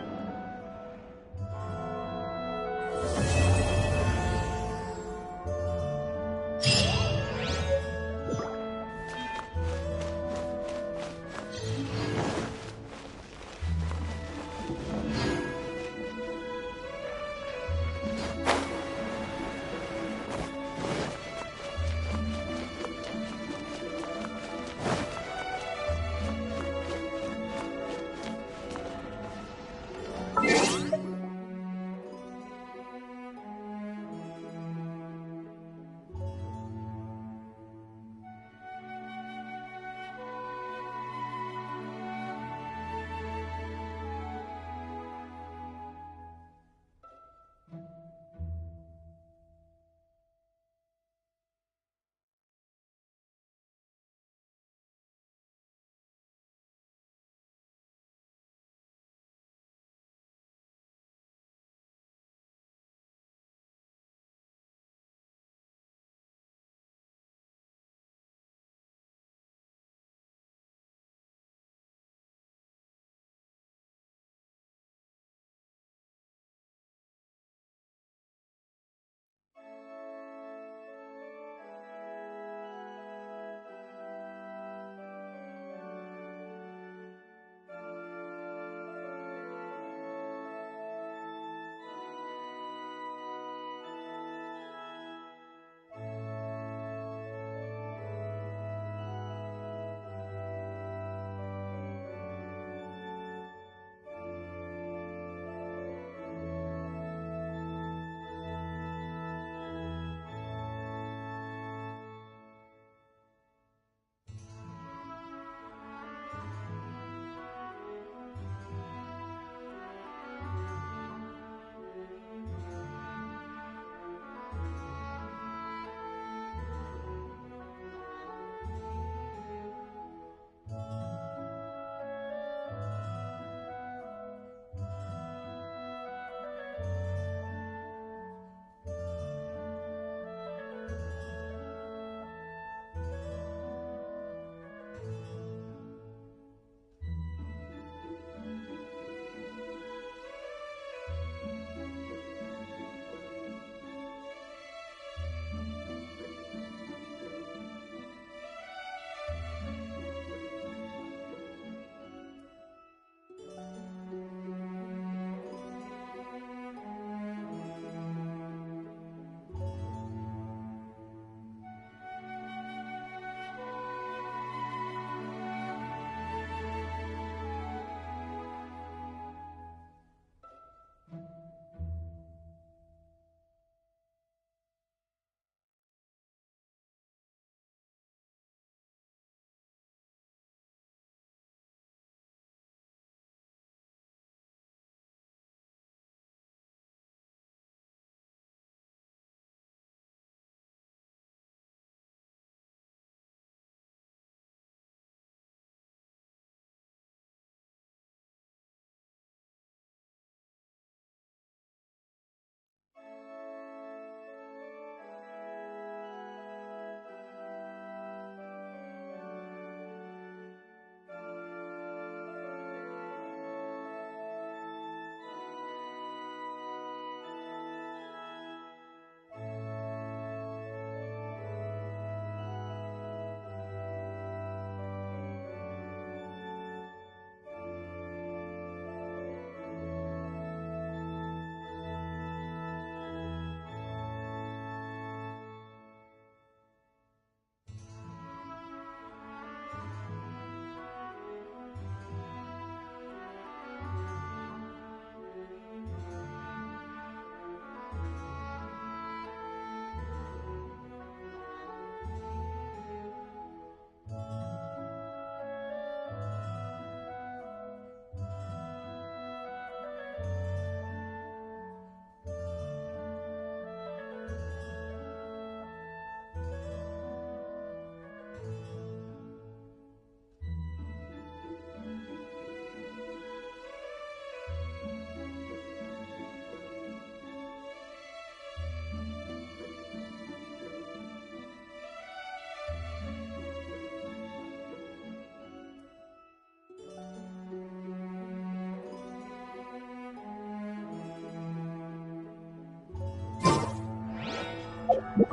Run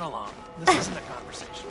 along. This isn't a conversation.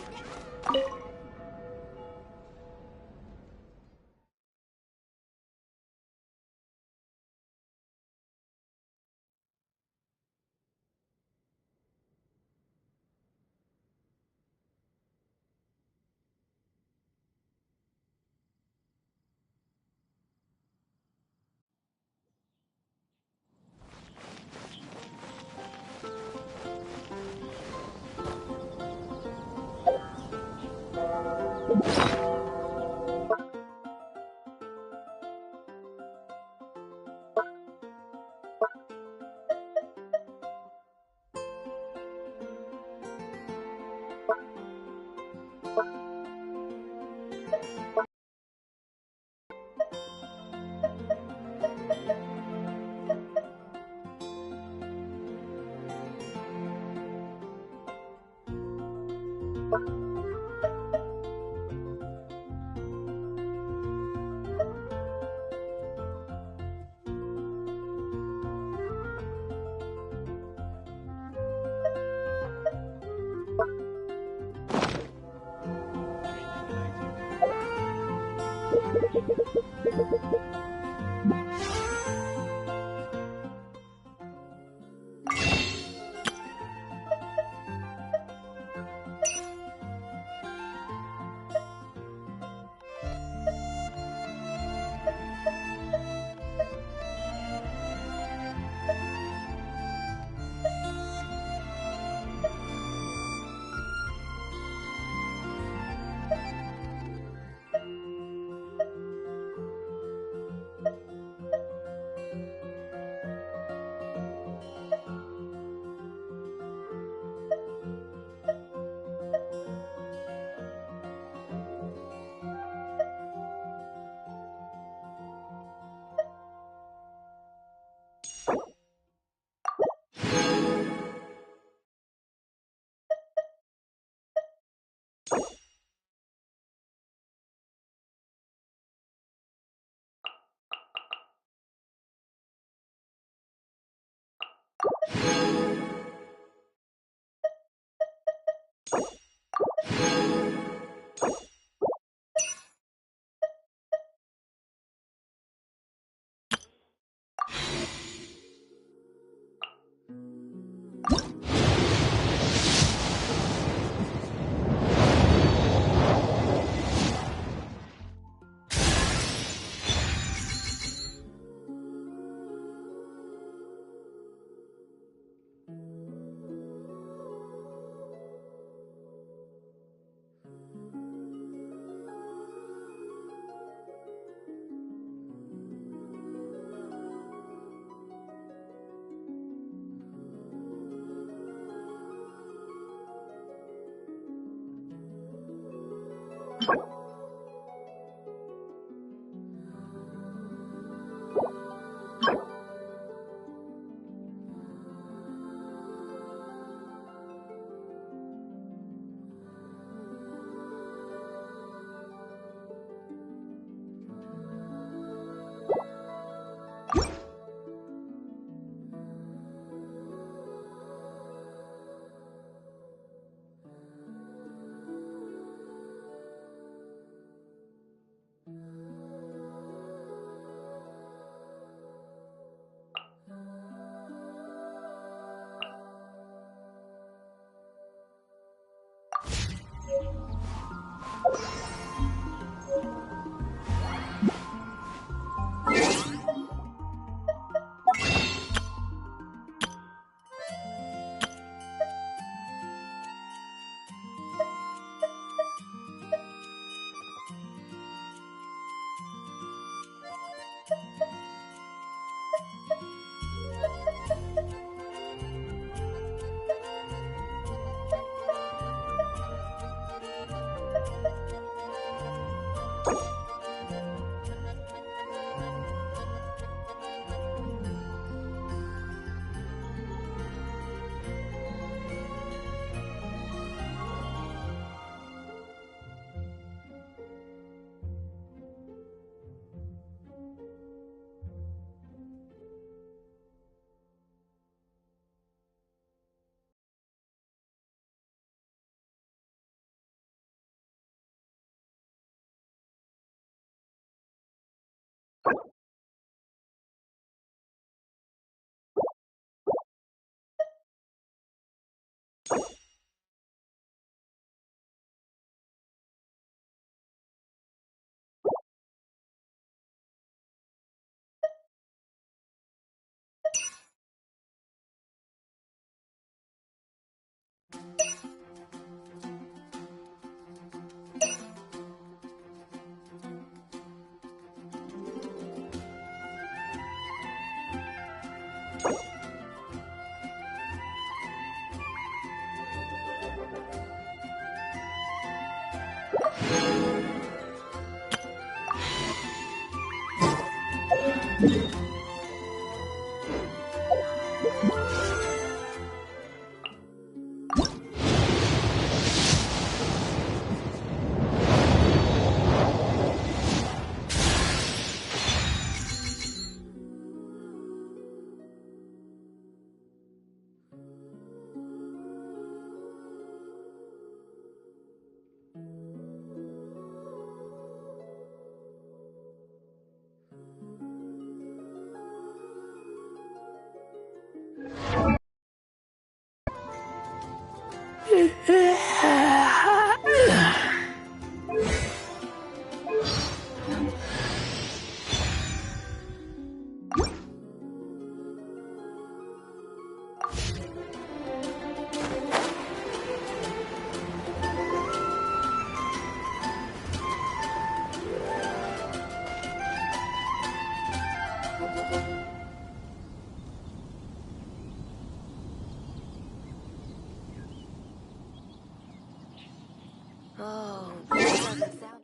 Oh, this doesn't sound...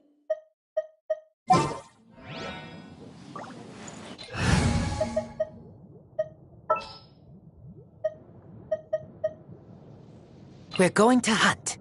We're going to hunt.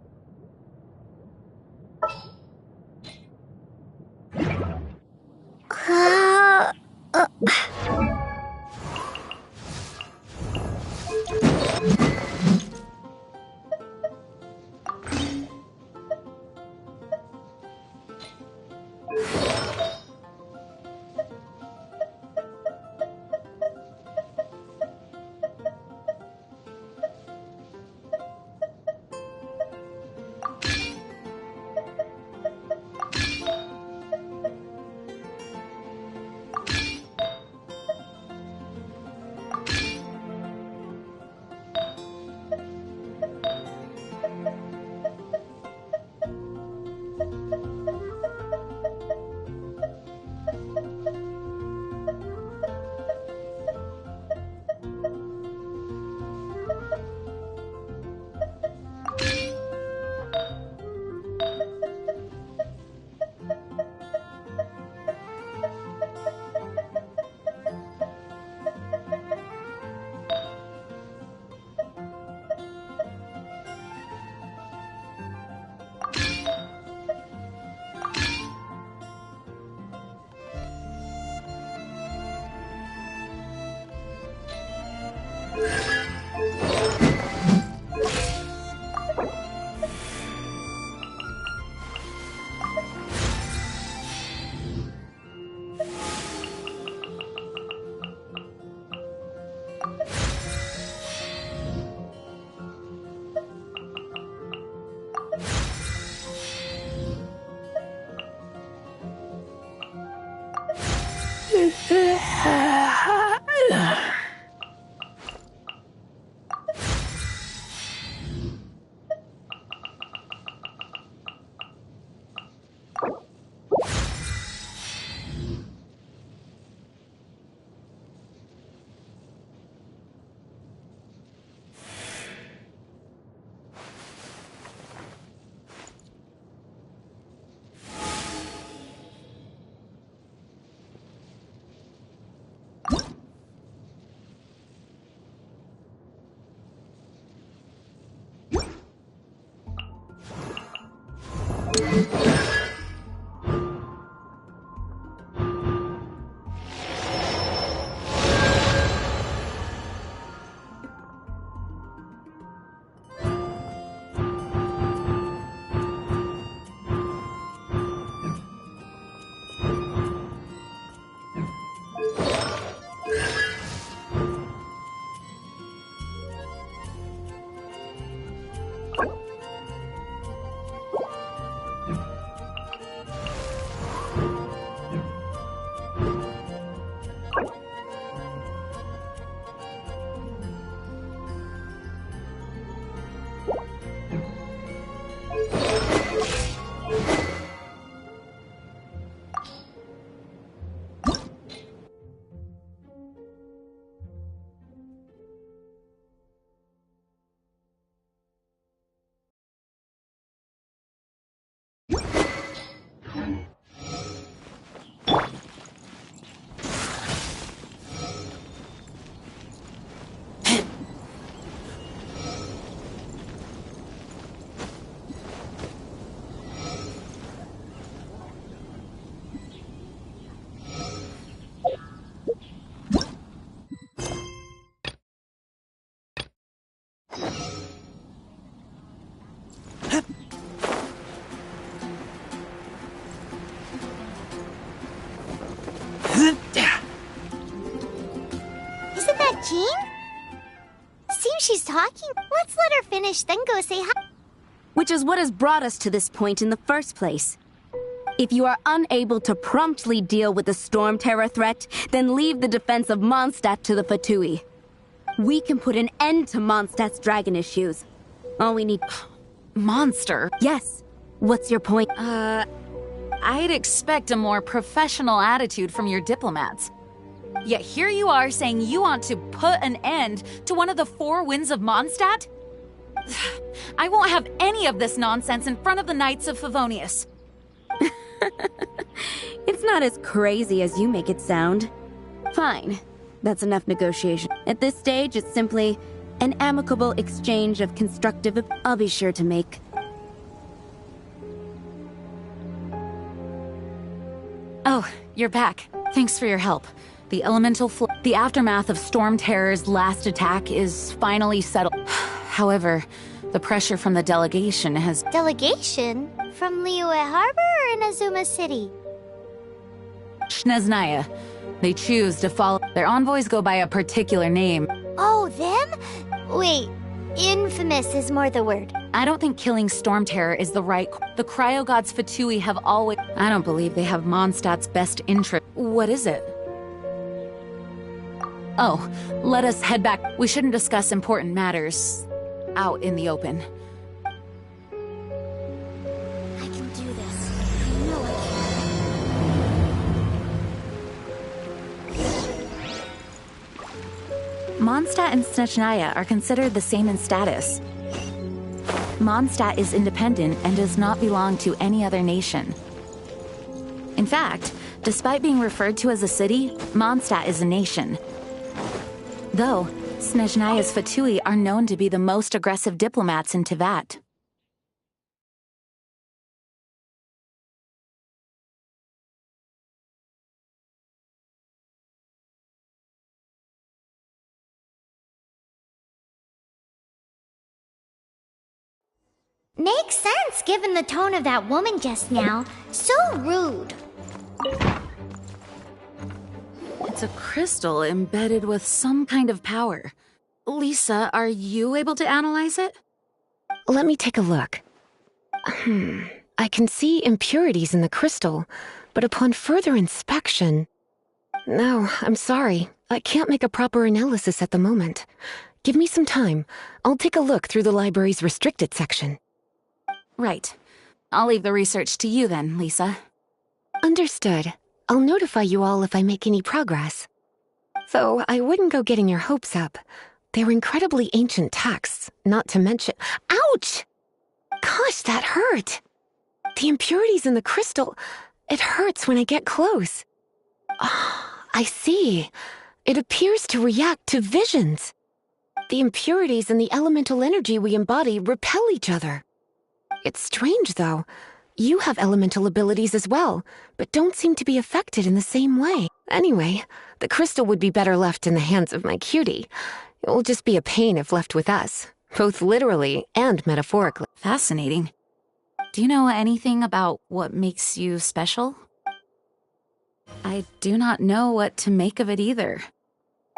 Isn't that Jean? Seems she's talking. Let's let her finish, then go say hi. Which is what has brought us to this point in the first place. If you are unable to promptly deal with the Storm Terror threat, then leave the defense of Mondstadt to the Fatui. We can put an end to Mondstadt's dragon issues. All we need... Monster? Yes. What's your point? I'd expect a more professional attitude from your diplomats. Yet here you are saying you want to put an end to one of the four winds of Mondstadt? I won't have any of this nonsense in front of the Knights of Favonius. It's not as crazy as you make it sound. Fine. That's enough negotiation. At this stage, it's simply an amicable exchange of constructive... I'll be sure to make... Oh, you're back. Thanks for your help. The the aftermath of Storm Terror's last attack is finally settled. However, the pressure from the delegation has... Delegation? From Liyue Harbor or Inazuma City? Snezhnaya. They choose to follow... Their envoys go by a particular name. Oh, them? Wait, infamous is more the word. I don't think killing Storm Terror is the right... The Cryo Gods Fatui have always... I don't believe they have Mondstadt's best interest. What is it? Oh, let us head back. We shouldn't discuss important matters out in the open. I can do this. I know I can. Mondstadt and Snezhnaya are considered the same in status. Mondstadt is independent and does not belong to any other nation. In fact, despite being referred to as a city, Mondstadt is a nation. Though, Snezhnaya's Fatui are known to be the most aggressive diplomats in Teyvat. Makes sense, given the tone of that woman just now. So rude. It's a crystal embedded with some kind of power. Lisa, are you able to analyze it? Let me take a look. I can see impurities in the crystal, but upon further inspection... No, I'm sorry. I can't make a proper analysis at the moment. Give me some time. I'll take a look through the library's restricted section. Right. I'll leave the research to you then, Lisa. Understood. I'll notify you all if I make any progress. Though I wouldn't go getting your hopes up. They're incredibly ancient texts, not to mention... Ouch! Gosh, that hurt! The impurities in the crystal... It hurts when I get close. Oh, I see. It appears to react to visions. The impurities and the elemental energy we embody repel each other. It's strange, though. You have elemental abilities as well, but don't seem to be affected in the same way. Anyway, the crystal would be better left in the hands of my cutie. It will just be a pain if left with us, both literally and metaphorically. Fascinating. Do you know anything about what makes you special? I do not know what to make of it either.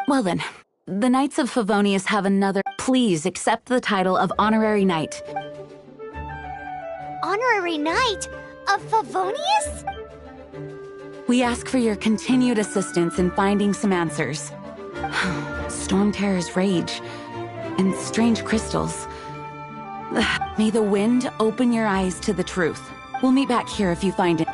Well then, the Knights of Favonius have another... Please accept the title of Honorary Knight. Honorary Knight of Favonius? We ask for your continued assistance in finding some answers. Storm Terror's rage and strange crystals. May the wind open your eyes to the truth. We'll meet back here if you find it.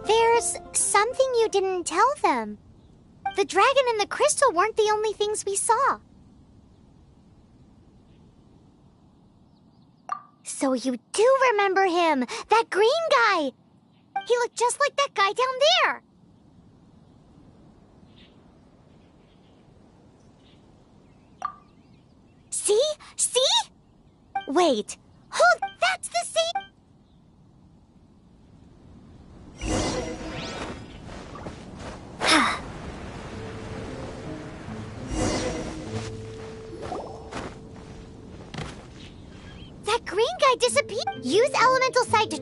There's something you didn't tell them. The dragon and the crystal weren't the only things we saw. So you do remember him, that green guy. He looked just like that guy down there. See? See? Wait, hold, that's the same... That green guy disappeared. Use elemental sight to...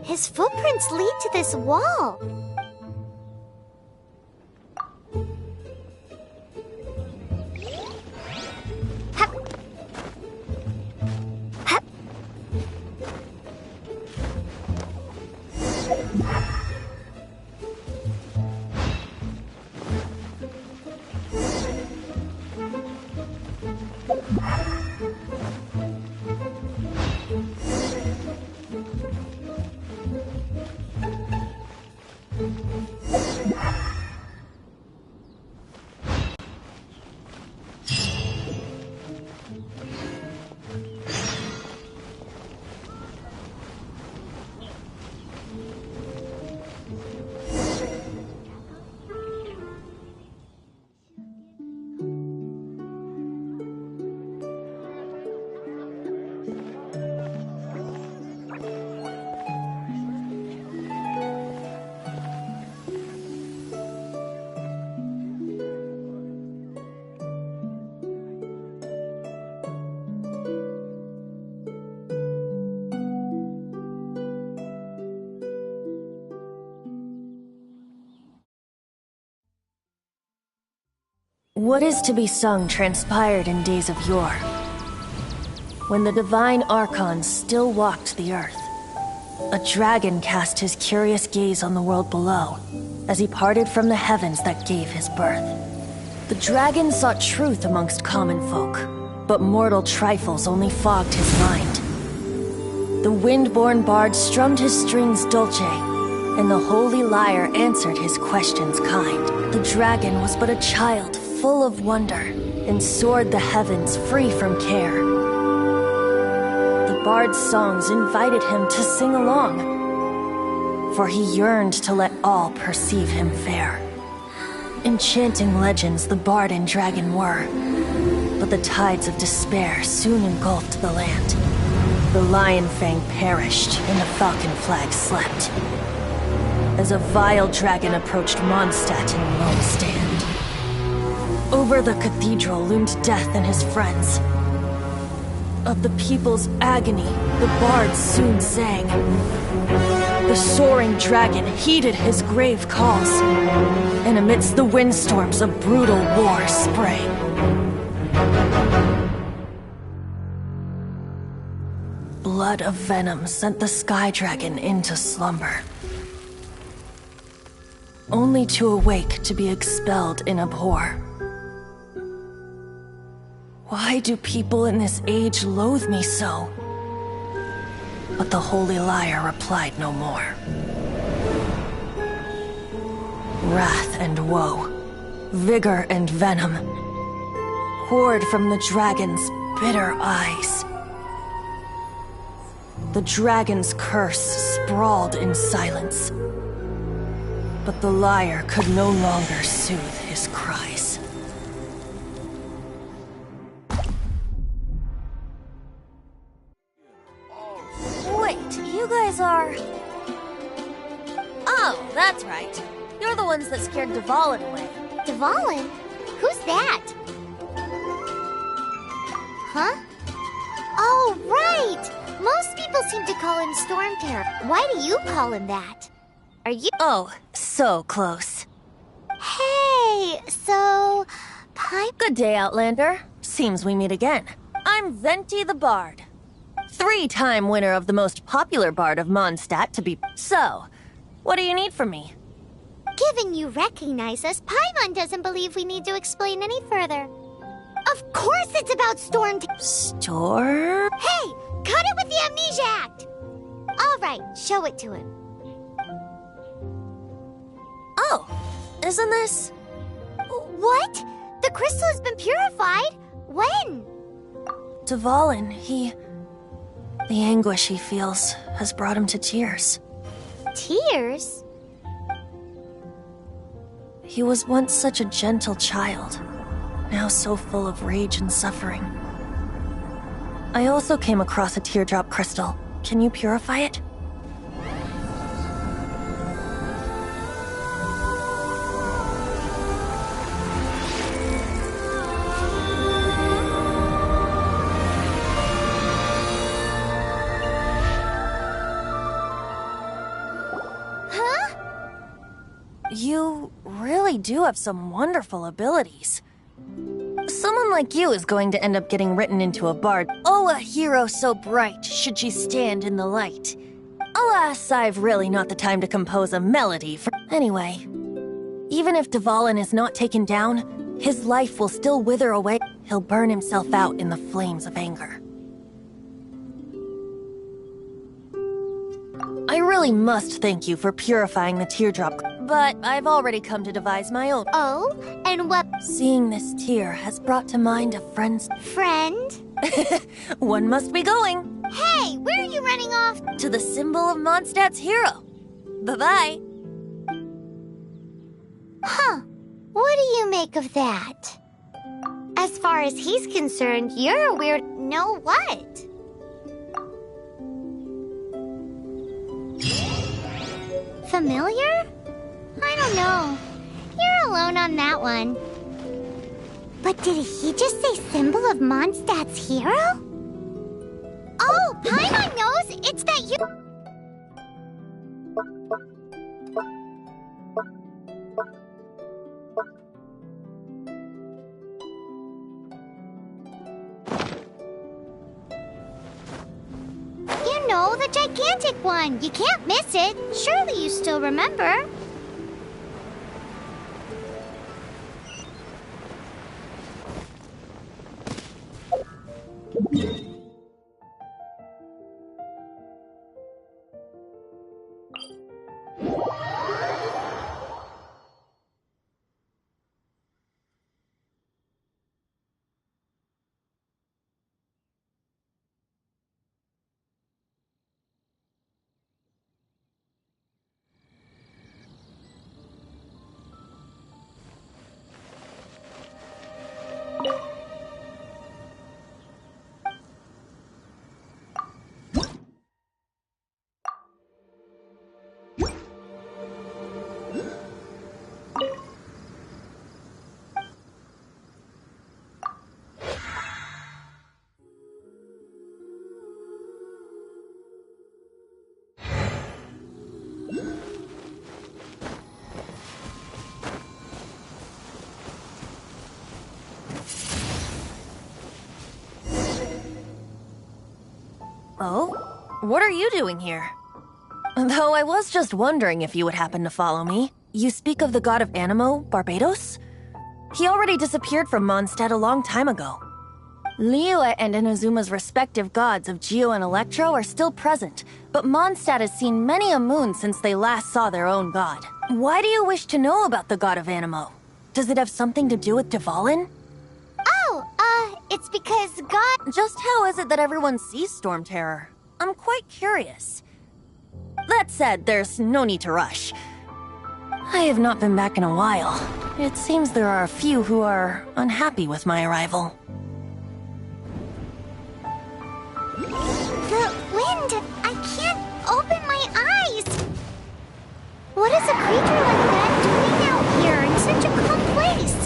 His footprints lead to this wall. Hup. Hup. What is to be sung transpired in days of yore, when the divine archons still walked the earth. A dragon cast his curious gaze on the world below, as he parted from the heavens that gave his birth. The dragon sought truth amongst common folk, but mortal trifles only fogged his mind. The wind-born bard strummed his strings dulce, and the holy lyre answered his questions kind. The dragon was but a child, full of wonder, and soared the heavens free from care. The bard's songs invited him to sing along, for he yearned to let all perceive him fair. Enchanting legends the bard and dragon were, but the tides of despair soon engulfed the land. The lion fang perished, and the falcon flag slept, as a vile dragon approached Mondstadt in lone stand. Over the cathedral loomed death and his friends. Of the people's agony, the bards soon sang. The soaring dragon heeded his grave calls, and amidst the windstorms a brutal war sprang. Blood of venom sent the sky dragon into slumber, only to awake to be expelled in abhor. Why do people in this age loathe me so? But the holy lyre replied no more. Wrath and woe, vigor and venom, poured from the dragon's bitter eyes. The dragon's curse sprawled in silence, but the lyre could no longer soothe his cries. Wait, you guys are... Oh, that's right. You're the ones that scared Dvalin away. Dvalin? Who's that? Huh? Oh, right! Most people seem to call him Storm Terror. Why do you call him that? Are you... Oh, so close. Hey, so... Good day, Outlander. Seems we meet again. I'm Venti the Bard. 3-time winner of the most popular bard of Mondstadt to be... So, what do you need from me? Given you recognize us, Paimon doesn't believe we need to explain any further. Of course it's about Storm... Storm? Hey, cut it with the amnesia! Right, show it to him. Oh, isn't this... What? The crystal has been purified? When? Dvalin, the anguish he feels has brought him to tears. Tears? He was once such a gentle child, now so full of rage and suffering. I also came across a teardrop crystal. Can you purify it? You really do have some wonderful abilities. Someone like you is going to end up getting written into a bard. Oh, a hero so bright, should she stand in the light. Alas, I've really not the time to compose a melody for... Anyway, even if Dvalin is not taken down, his life will still wither away. He'll burn himself out in the flames of anger. I really must thank you for purifying the teardrop, but I've already come to devise my own. Oh? And what? Seeing this tear has brought to mind a friend's... Friend? One must be going. Hey, where are you running off? To the symbol of Mondstadt's hero. Bye-bye. Huh. What do you make of that? As far as he's concerned, you're a weird... No what? Familiar? I don't know. You're alone on that one. But did he just say symbol of Mondstadt's hero? Oh, Paimon knows! It's that you... You know, the gigantic one. You can't miss it. Surely you still remember. Oh? What are you doing here? Though I was just wondering if you would happen to follow me. You speak of the god of Animo, Barbados? He already disappeared from Mondstadt a long time ago. Liyue and Inazuma's respective gods of Geo and Electro are still present, but Mondstadt has seen many a moon since they last saw their own god. Why do you wish to know about the god of Animo? Does it have something to do with Dvalin? It's because God... Just how is it that everyone sees Storm Terror? I'm quite curious. That said, there's no need to rush. I have not been back in a while. It seems there are a few who are unhappy with my arrival. The wind! I can't open my eyes! What is a creature like that doing out here in such a calm place?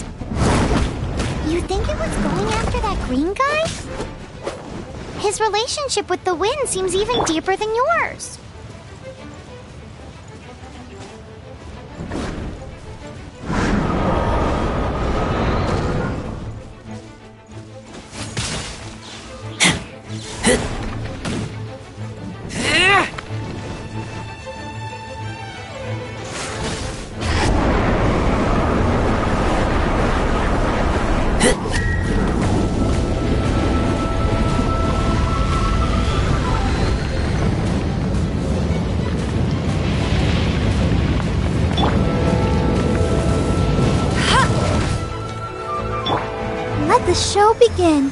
You think it was going after that green guy? His relationship with the wind seems even deeper than yours. the show begin.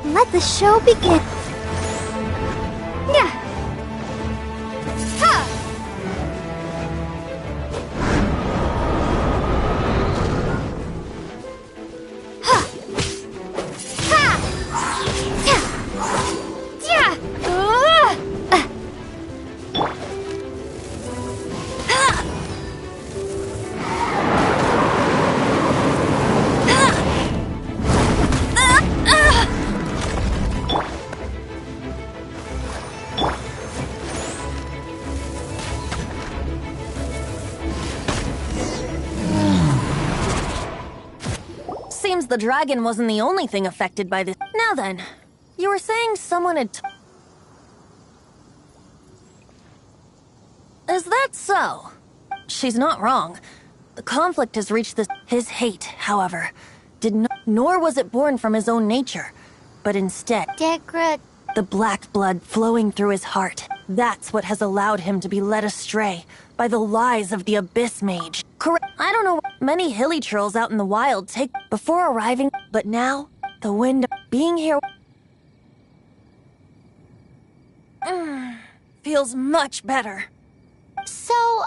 Let the show begin. Yeah. Ha. Ha. Ha. Yeah. Yeah. Seems the dragon wasn't the only thing affected by this. Now then, you were saying someone had... Is that so? She's not wrong. The conflict has reached this... His hate, however, did not... Nor was it born from his own nature, but instead... The black blood flowing through his heart. That's what has allowed him to be led astray by the lies of the Abyss Mage. Correct. I don't know. Many hilly trolls out in the wild take before arriving, but now, the wind being here feels much better. So,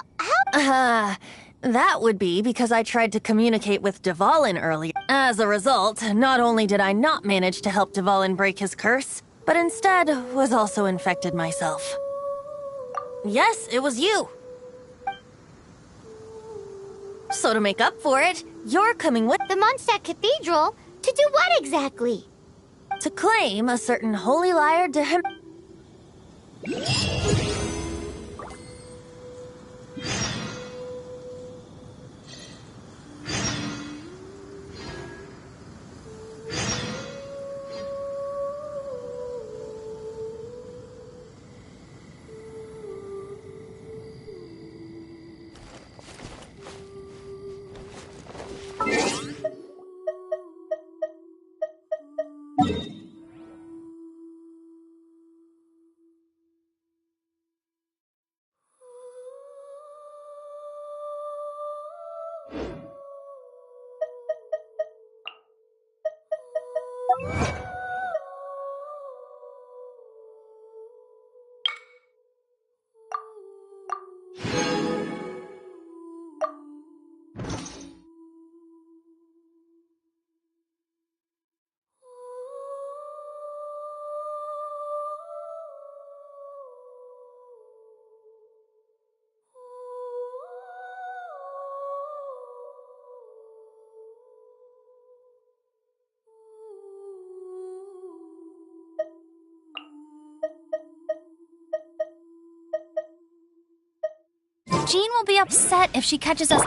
how... That would be because I tried to communicate with Dvalin earlier. As a result, not only did I not manage to help Dvalin break his curse, but instead was also infected myself. Yes, it was you. So to make up for it, you're coming with the Mondstadt Cathedral? To do what exactly? To claim a certain holy liar to him. Jean will be upset if she catches us.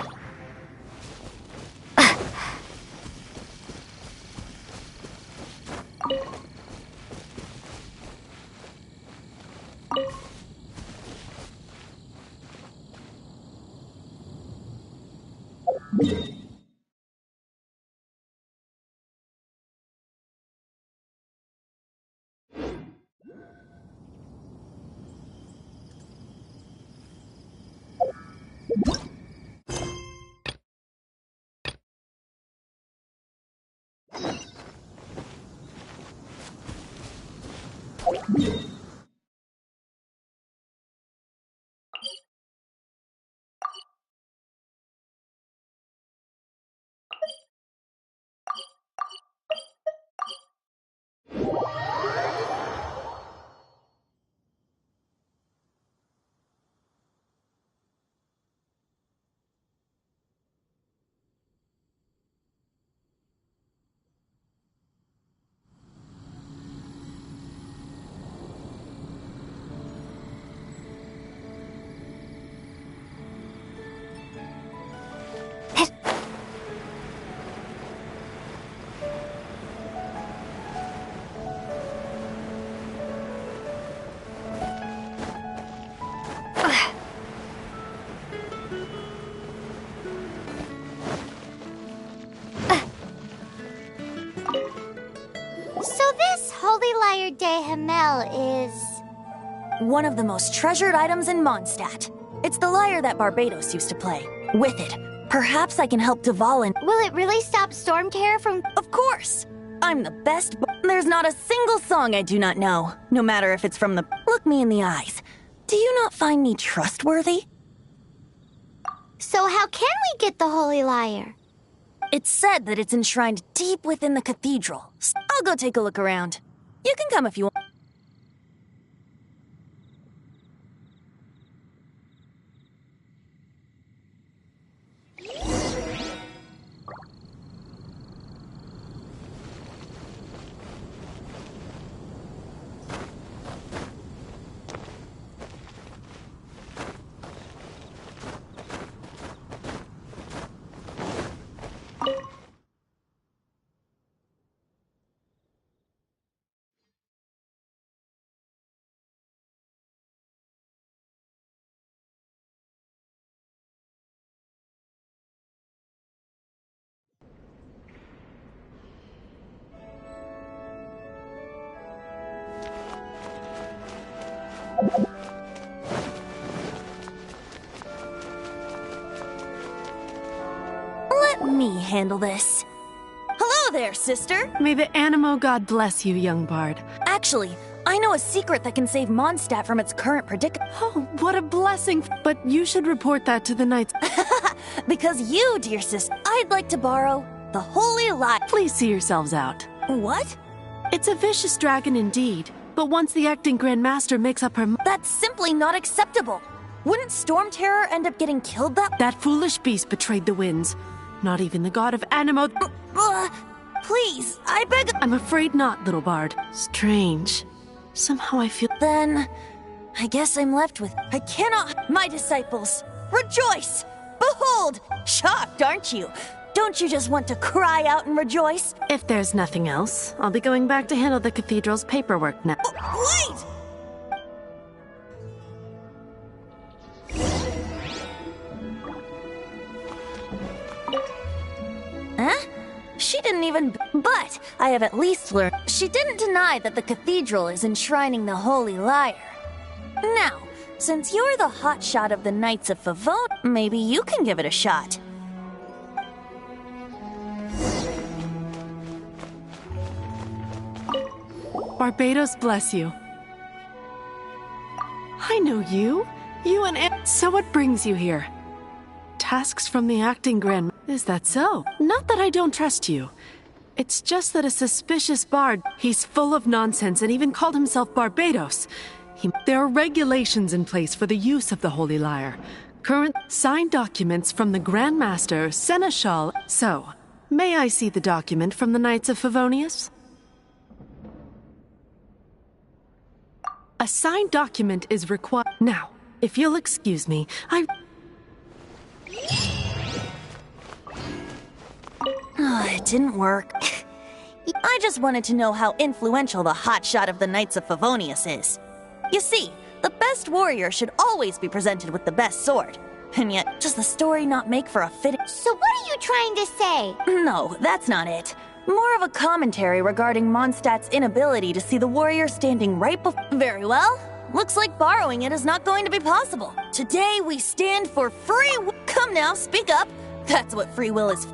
Hamel is... one of the most treasured items in Mondstadt. It's the lyre that Barbados used to play. With it, perhaps I can help Dvalin. Will it really stop Storm Terror from... Of course! I'm the best. There's not a single song I do not know, no matter if it's from the... Look me in the eyes. Do you not find me trustworthy? So how can we get the Holy Lyre? It's said that it's enshrined deep within the cathedral. I'll go take a look around. You can come if you want. Let me handle this. Hello there, sister! May the Animo God bless you, young bard. Actually, I know a secret that can save Mondstadt from its current predicament. Oh, what a blessing! But you should report that to the knights. Because you, dear sister, I'd like to borrow the Holy Lyre. Please see yourselves out. What? It's a vicious dragon indeed, but once the acting Grand Master makes up her mind... That's simply not acceptable. Wouldn't Storm Terror end up getting killed That foolish beast betrayed the winds. Not even the god of Animo... Please, I beg... I'm afraid not, little bard. Strange. Somehow I feel... Then, I guess I'm left with... I cannot... My disciples, rejoice! Behold! Shocked, aren't you? Don't you just want to cry out and rejoice? If there's nothing else, I'll be going back to handle the cathedral's paperwork now. Wait! Huh? She didn't even... But I have at least learned... She didn't deny that the cathedral is enshrining the Holy Lyre. Now, since you're the hotshot of the Knights of Favone, maybe you can give it a shot. Barbados bless you. I know you. You and so what brings you here? Tasks from the acting Grand... Is that so? Not that I don't trust you. It's just that a suspicious bard... He's full of nonsense and even called himself Barbados. There are regulations in place for the use of the Holy Lyre. Current signed documents from the Grand Master, Seneschal... So, may I see the document from the Knights of Favonius? A signed document is required... Now, if you'll excuse me, It didn't work. I just wanted to know how influential the hotshot of the Knights of Favonius is. You see, the best warrior should always be presented with the best sword. And yet, does the story not make for a fitting... So what are you trying to say? No, that's not it. More of a commentary regarding Mondstadt's inability to see the warrior standing right before... Very well. Looks like borrowing it is not going to be possible. Today we stand for free... Come now, speak up. That's what free will is.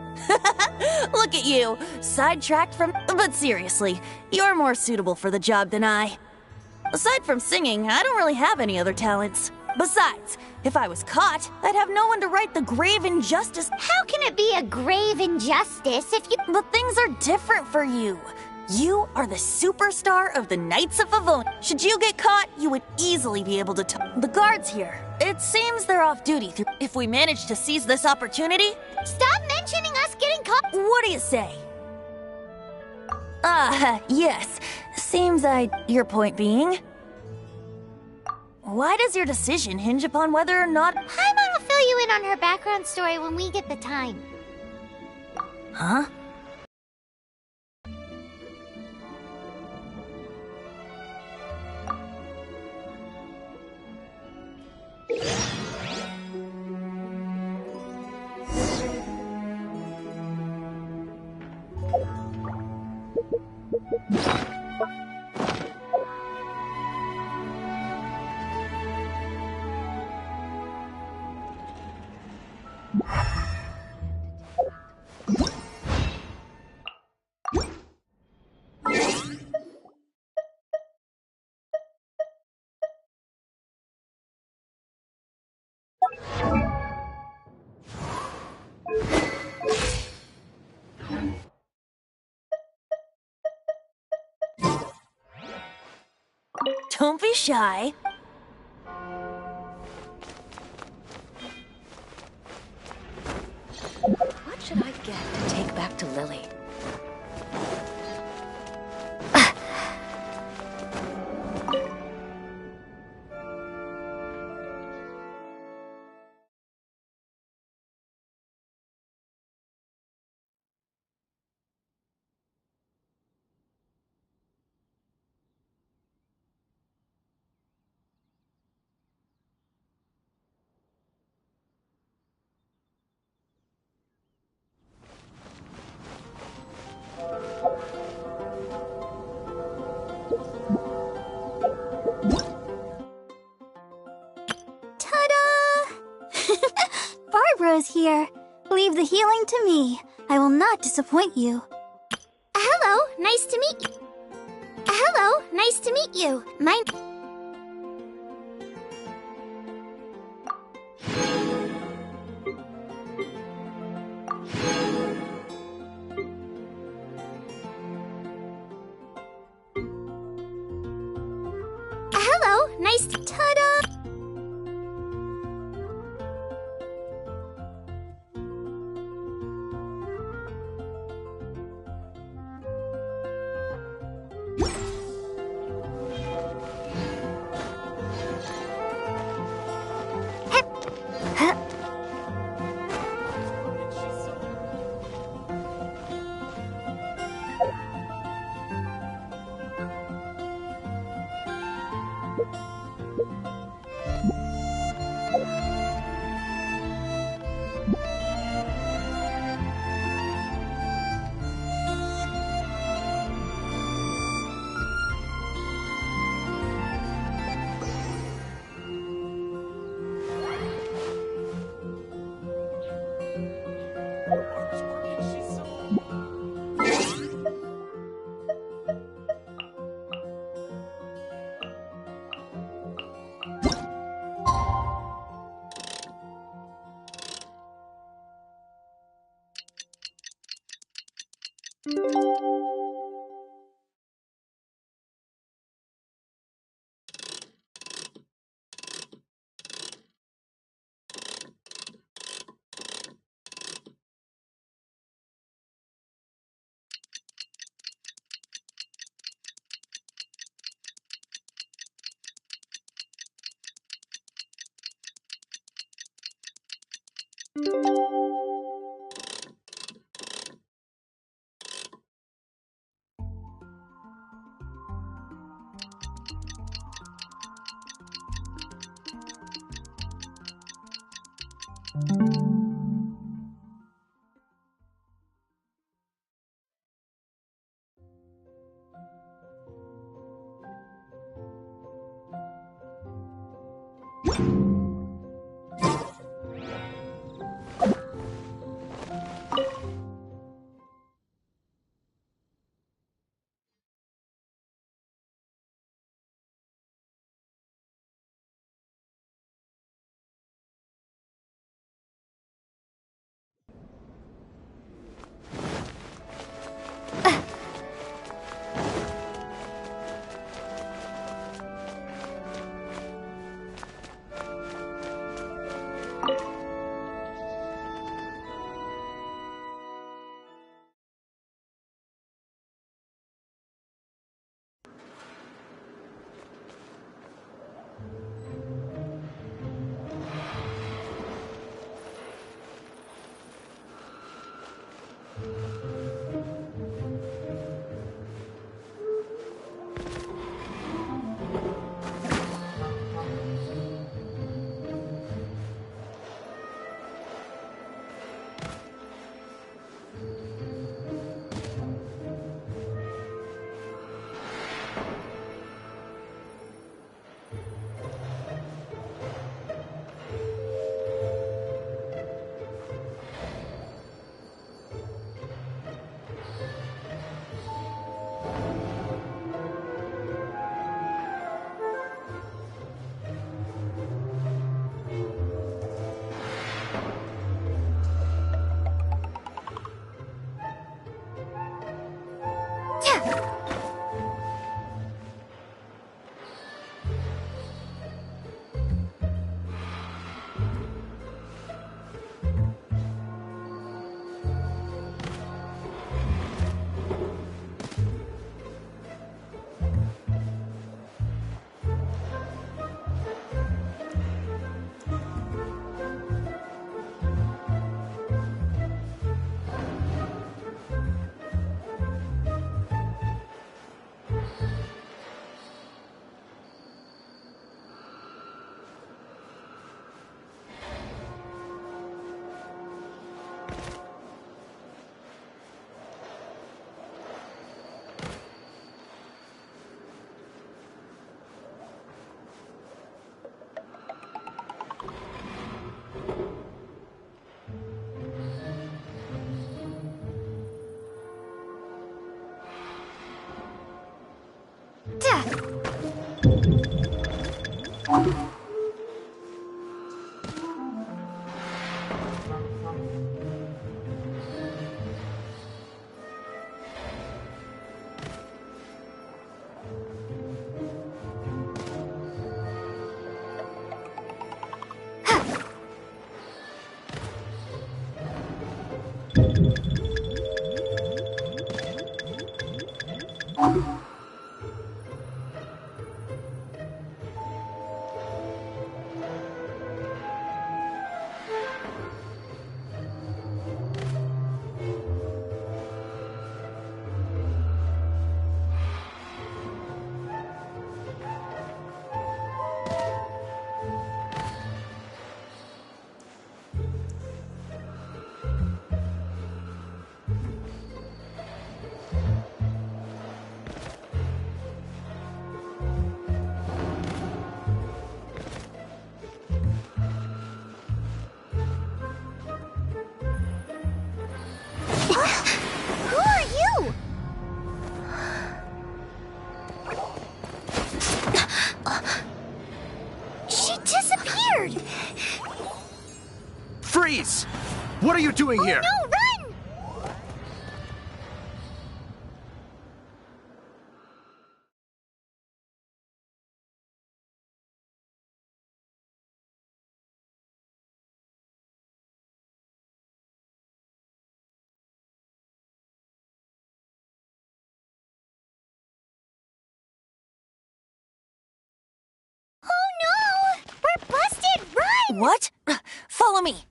Look at you, sidetracked from... But seriously, you're more suitable for the job than I. Aside from singing, I don't really have any other talents. Besides, if I was caught, I'd have no one to right the grave injustice. How can it be a grave injustice if you... But things are different for you. You are the superstar of the Knights of Favonius. Should you get caught, you would easily be able to the guards here. It seems they're off duty. If we manage to seize this opportunity... Stop mentioning us getting caught! What do you say? Yes. Seems your point being... Why does your decision hinge upon whether or not... Paimon will fill you in on her background story when we get the time. Huh? Don't be shy. What should I get to take back to Lily? Ta-da! Barbara's here. Leave the healing to me. I will not disappoint you. Hello, nice to meet you. Hello, nice to meet you. Hello, nice to... Ta-da! Who are you? She disappeared! Freeze! What are you doing here? No, run! Oh no! We're busted! Run! What? Follow me.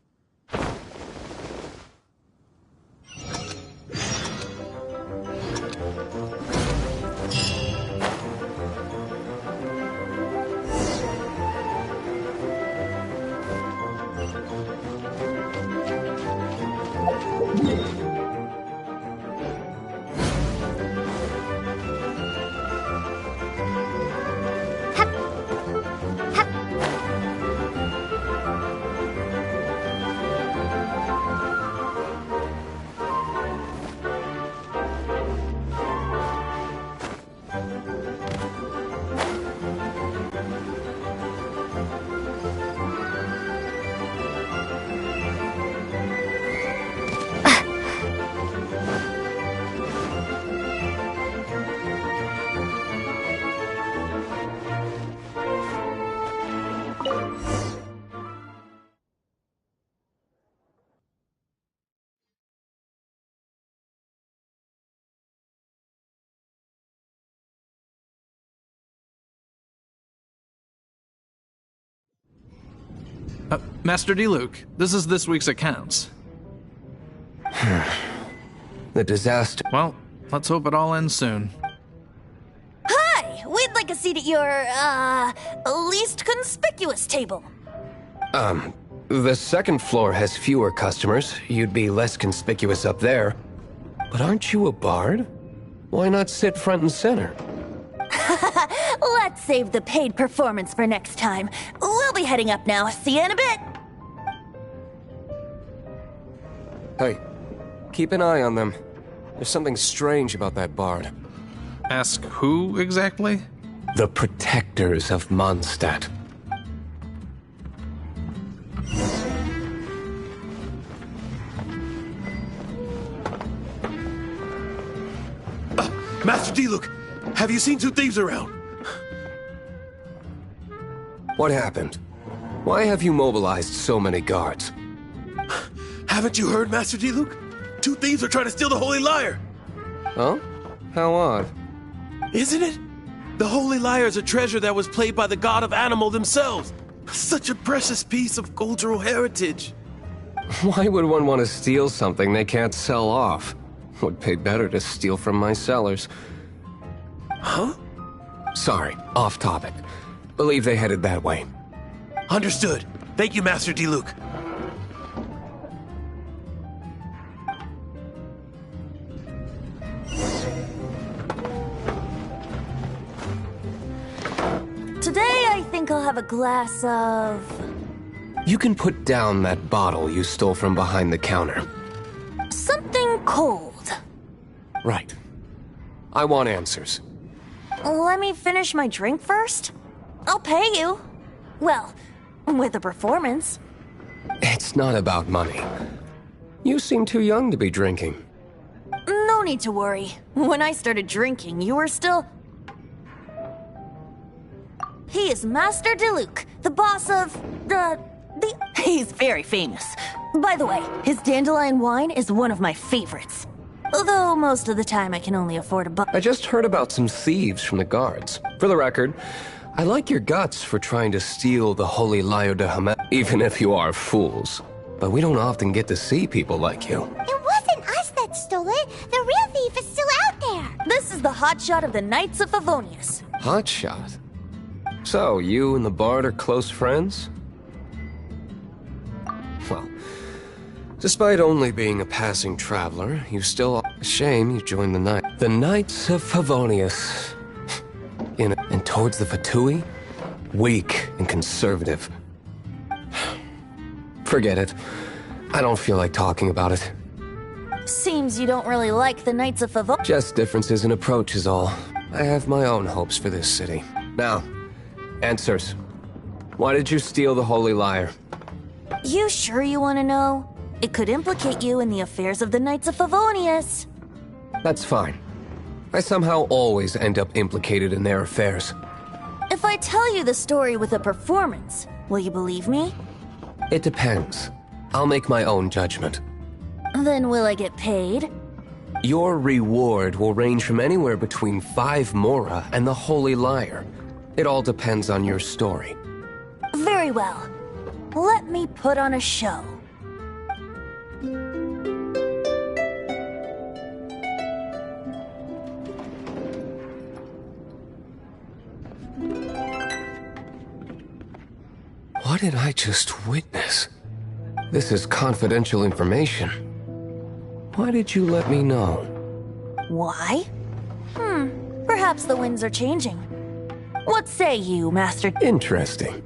Master D. Luke, this is this week's accounts. The disaster. Well, let's hope it all ends soon. Hi! We'd like a seat at your, least conspicuous table. The second floor has fewer customers. You'd be less conspicuous up there. But aren't you a bard? Why not sit front and center? Let's save the paid performance for next time. We'll be heading up now. See you in a bit. Hey, keep an eye on them. There's something strange about that bard. Ask who exactly? The protectors of Mondstadt. Master D-Luke, have you seen two thieves around? What happened? Why have you mobilized so many guards? Haven't you heard, Master D-Luke? Two thieves are trying to steal the Holy Lyre! Huh? How odd. Isn't it? The Holy Lyre is a treasure that was played by the god of animal themselves. Such a precious piece of cultural heritage. Why would one want to steal something they can't sell off? Would pay better to steal from my sellers. Huh? Sorry, off topic. Believe they headed that way. Understood. Thank you, Master D-Luke. Today, I think I'll have a glass of... You can put down that bottle you stole from behind the counter. something cold. Right. I want answers. Let me finish my drink first. I'll pay you. Well, with a performance. It's not about money. You seem too young to be drinking. No need to worry. When I started drinking, you were still... He is Master Diluc, the boss of... He's very famous. By the way, his dandelion wine is one of my favorites. Although most of the time I can only afford a I just heard about some thieves from the guards. For the record, I like your guts for trying to steal the Holy Lyre de Hamet, even if you are fools. But we don't often get to see people like you. It wasn't us that stole it. The real thief is still out there. This is the hotshot of the Knights of Favonius. Hotshot? So, you and the Bard are close friends? Well, despite only being a passing traveler, you still... A shame you joined the Knights. The Knights of Favonius. And towards the Fatui? Weak and conservative. Forget it. I don't feel like talking about it. Seems you don't really like the Knights of Favonius. Just differences in approach is all. I have my own hopes for this city. Now, answers. Why did you steal the Holy Lyre? You sure you want to know? It could implicate you in the affairs of the Knights of Favonius. That's fine. I somehow always end up implicated in their affairs. If I tell you the story with a performance, will you believe me? It depends. I'll make my own judgment. Then will I get paid? Your reward will range from anywhere between 5 Mora and the Holy Lyre. It all depends on your story. Very well. Let me put on a show. What did I just witness? This is confidential information. Why did you let me know? Why? Perhaps the winds are changing. What say you, Master? Interesting.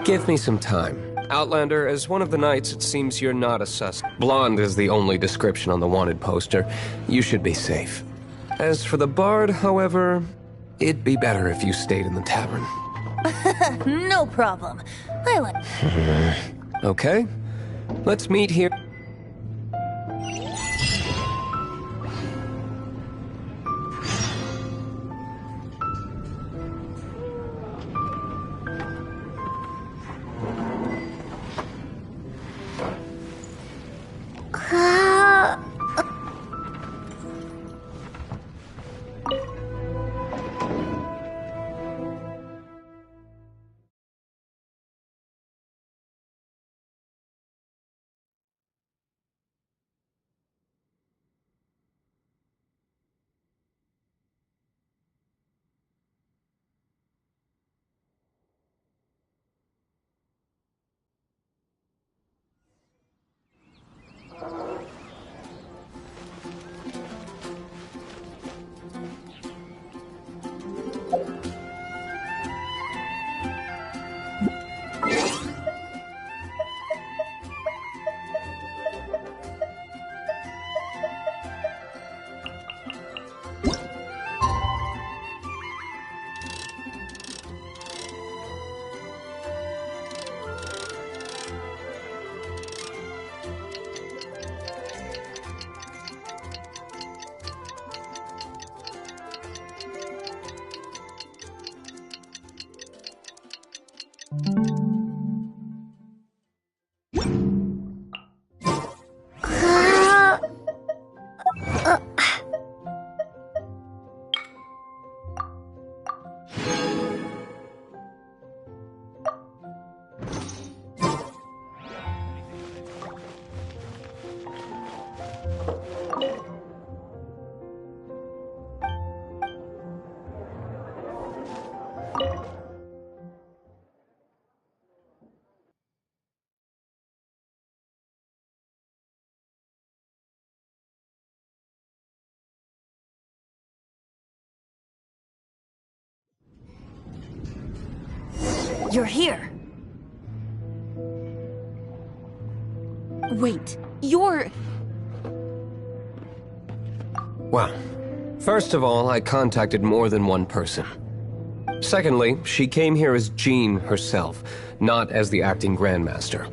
Give me some time. Outlander, as one of the knights, it seems you're not a suspect. Blonde is the only description on the wanted poster. You should be safe. As for the Bard, however, it'd be better if you stayed in the tavern. No problem. I like... Okay. Let's meet here. You're here. Wait, you're... Well, first of all, I contacted more than one person. Secondly, she came here as Jean herself, not as the acting Grandmaster.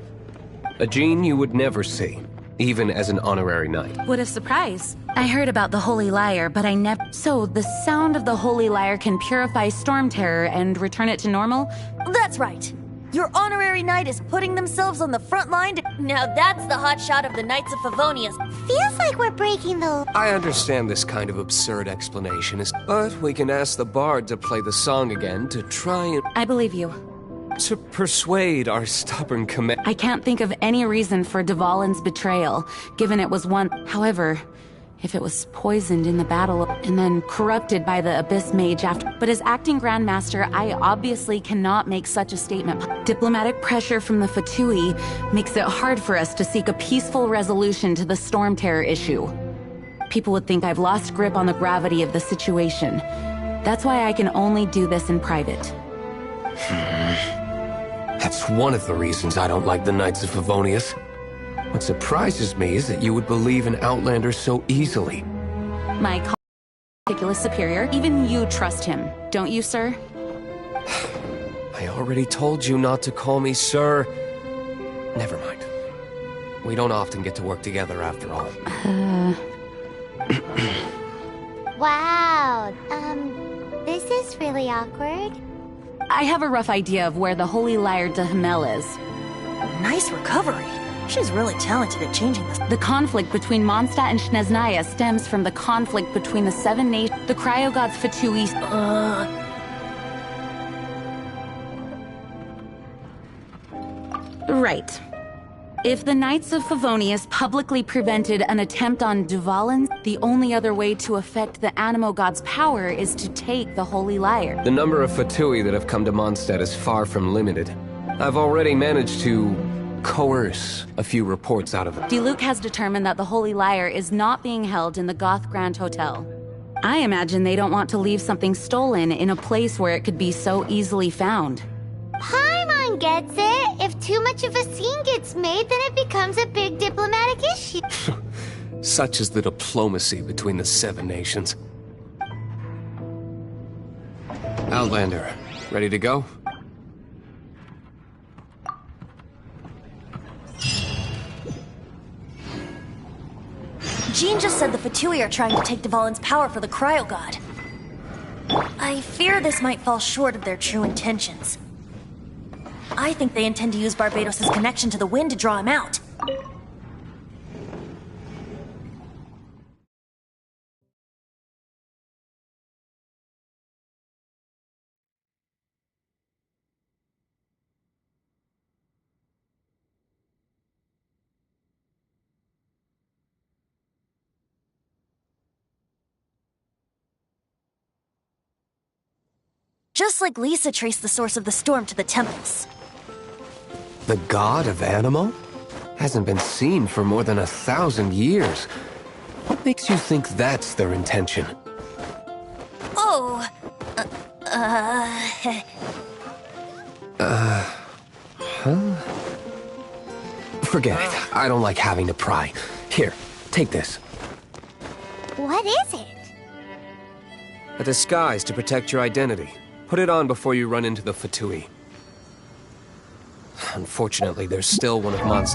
A Jean you would never see, even as an honorary knight. What a surprise. I heard about the Holy Lyre, but I never... So, the sound of the Holy Lyre can purify Storm Terror and return it to normal? That's right. Your honorary knight is putting themselves on the front line to... Now that's the hot shot of the Knights of Favonius. Feels like we're breaking the... I understand this kind of absurd explanation but we can ask the bard to play the song again to try and... I believe you. To persuade our stubborn command... I can't think of any reason for Dvalin's betrayal, given it was one... However, if it was poisoned in the battle and then corrupted by the Abyss Mage after... But as acting Grandmaster, I obviously cannot make such a statement. Diplomatic pressure from the Fatui makes it hard for us to seek a peaceful resolution to the Storm Terror issue. People would think I've lost grip on the gravity of the situation. That's why I can only do this in private. That's one of the reasons I don't like the Knights of Favonius. What surprises me is that you would believe in Outlander so easily. My ridiculous superior, even you trust him, don't you, sir? I already told you not to call me sir. Never mind. We don't often get to work together after all. Wow, this is really awkward. I have a rough idea of where the Holy Lyre de Himmel is. Nice recovery. She's really talented at changing this. The conflict between Mondstadt and Snezhnaya stems from the conflict between the Seven Nations, the cryo-gods Fatui... Right. If the Knights of Favonius publicly prevented an attempt on Dvalin, the only other way to affect the Animo God's power is to take the Holy Lyre. The number of Fatui that have come to Mondstadt is far from limited. I've already managed to coerce a few reports out of them. Diluc has determined that the Holy Lyre is not being held in the Goth Grand Hotel. I imagine they don't want to leave something stolen in a place where it could be so easily found. Paimon gets it. If too much of a scene gets made, then it becomes a big diplomatic issue. Such is the diplomacy between the Seven Nations. Outlander, ready to go? Jean just said the Fatui are trying to take Dvalin's power for the Cryo God. I fear this might fall short of their true intentions. I think they intend to use Barbados' connection to the wind to draw him out. Just like Lisa traced the source of the storm to the temples. The god of Animo? Hasn't been seen for more than 1,000 years. What makes you think that's their intention? Oh... Huh? Forget it. I don't like having to pry. Here, take this. What is it? A disguise to protect your identity. Put it on before you run into the Fatui. Unfortunately, there's still one of Mon's...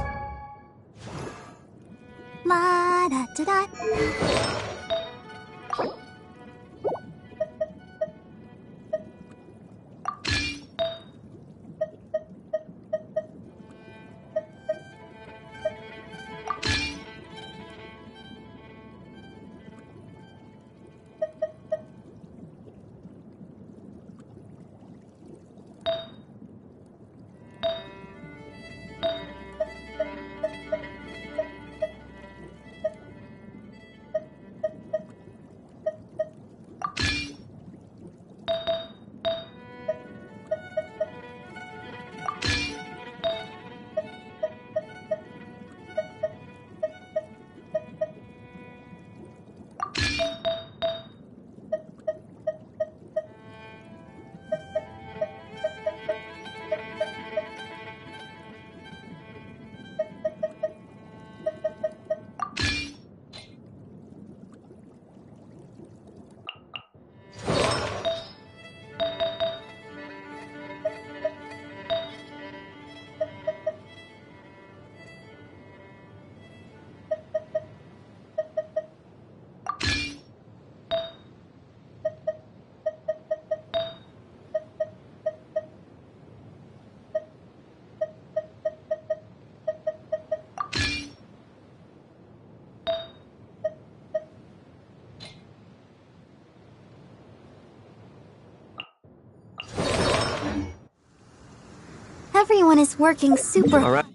La-da-da-da. Everyone is working super... All right.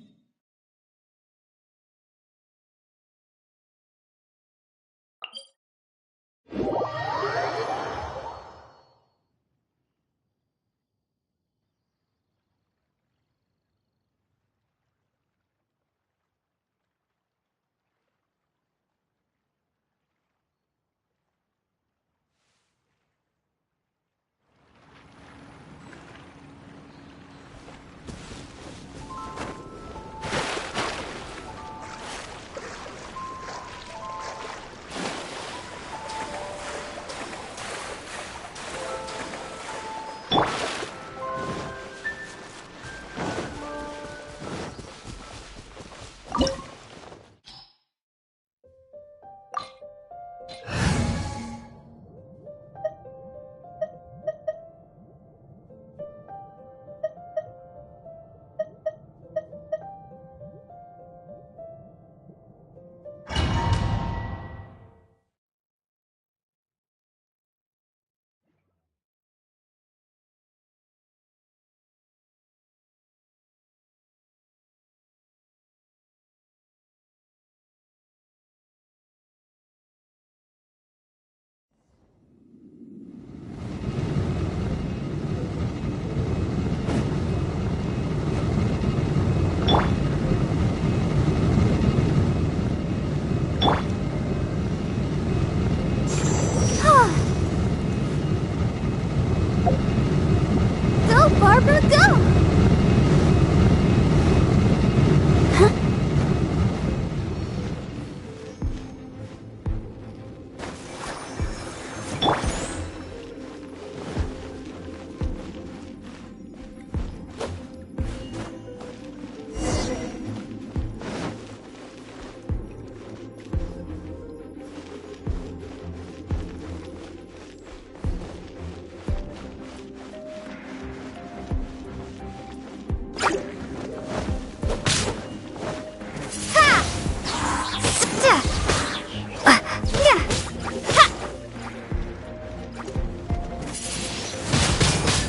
Go, Barbara, go!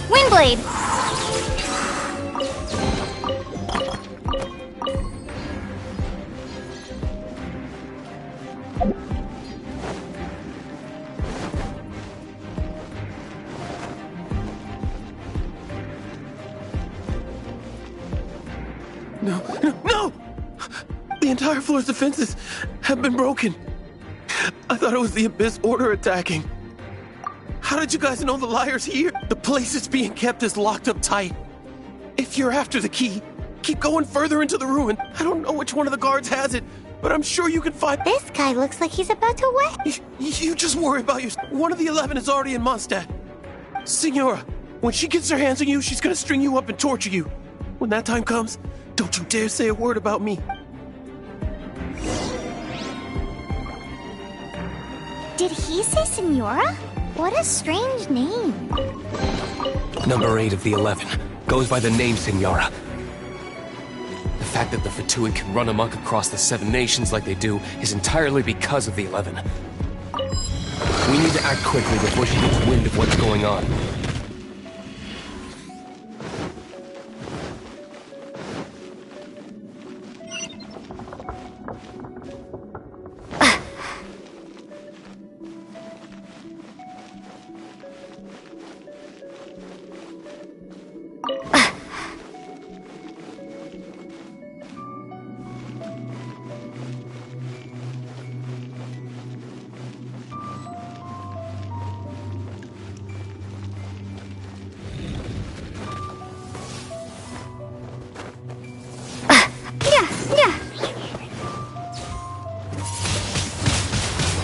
Windblade! No! The entire floor's defenses have been broken. I thought it was the Abyss Order attacking. How did you guys know the liar's here? The place it's being kept is locked up tight. If you're after the key, keep going further into the ruin. I don't know which one of the guards has it, but I'm sure you can find... This guy looks like he's about to what? You just worry about your... One of the 11 is already in Mondstadt. Signora, when she gets her hands on you, she's gonna string you up and torture you. When that time comes, don't you dare say a word about me. Did he say Senora? What a strange name. Number 8 of the 11 goes by the name Signora. The fact that the Fatui can run amok across the 7 nations like they do is entirely because of the 11. We need to act quickly before she gets wind of what's going on.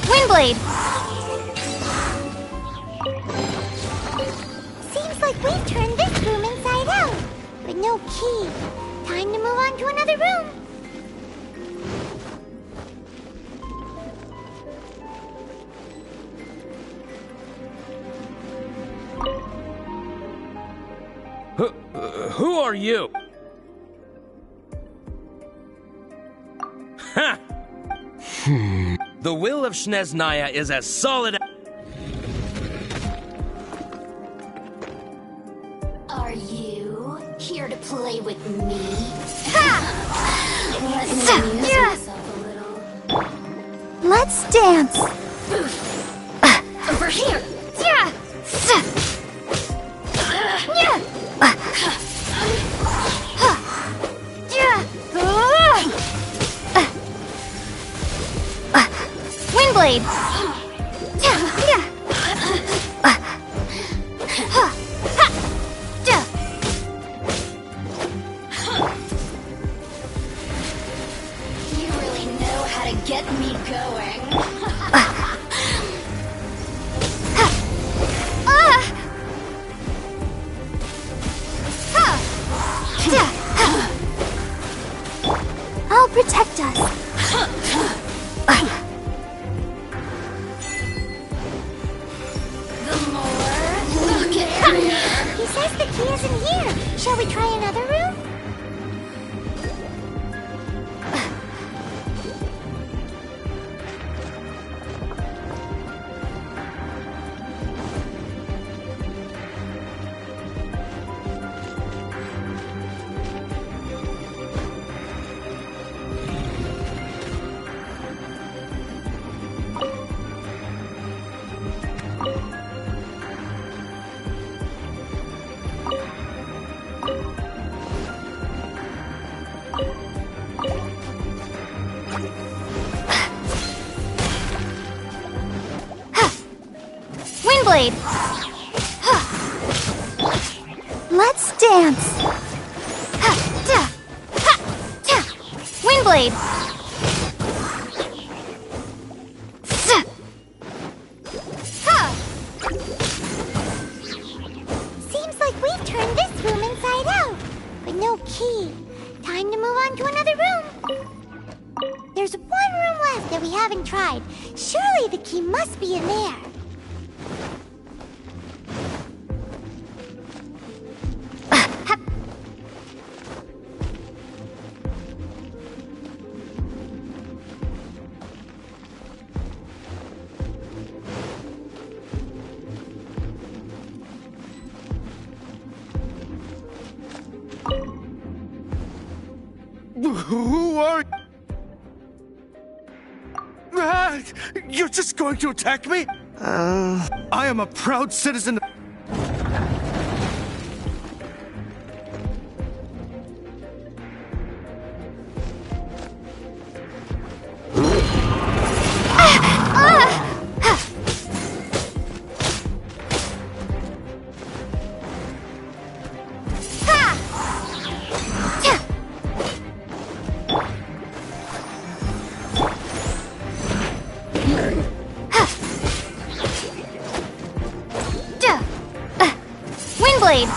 Windblade! Seems like we've turned this room inside out, but no key. Time to move on to another room. Who are you? Ha! The will of Snezhnaya is as solid. Are you here to play with me? Let's dance. Over here! Windblade. You really know how to get me going. I'll protect us. He says the key isn't here. Shall we try another room? Windblade. Let's dance. Windblade. Seems like we've turned this room inside out, but no key. Time to move on to another room. There's one room left that we haven't tried. Surely the key must be in there. Who are you? You're just going to attack me? I am a proud citizen. Windblade.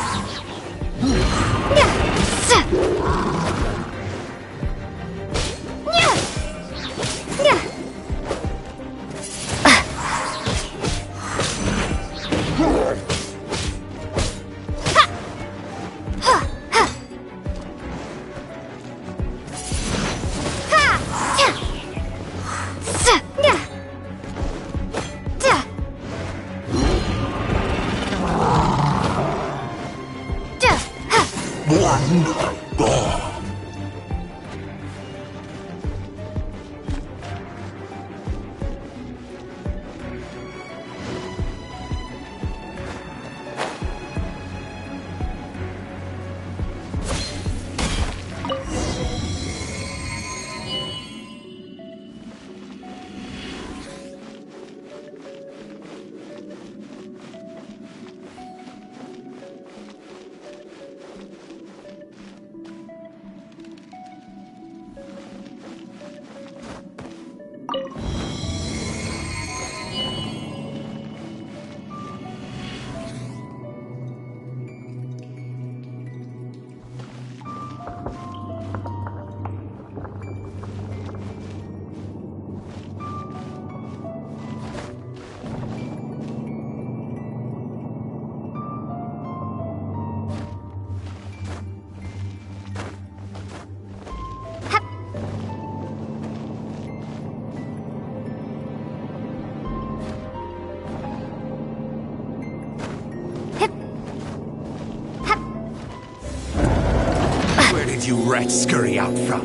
did you rats scurry out from?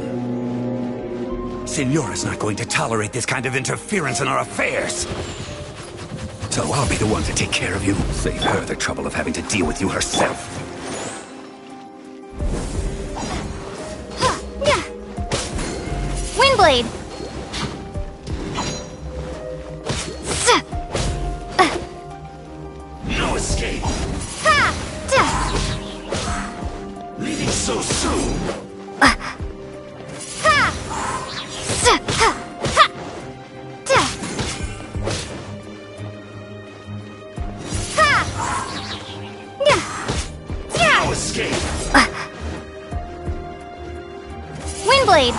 Senora's not going to tolerate this kind of interference in our affairs. So I'll be the one to take care of you. Save her the trouble of having to deal with you herself. Windblade! No escape! Ha! Leaving so soon! No escape! Windblade!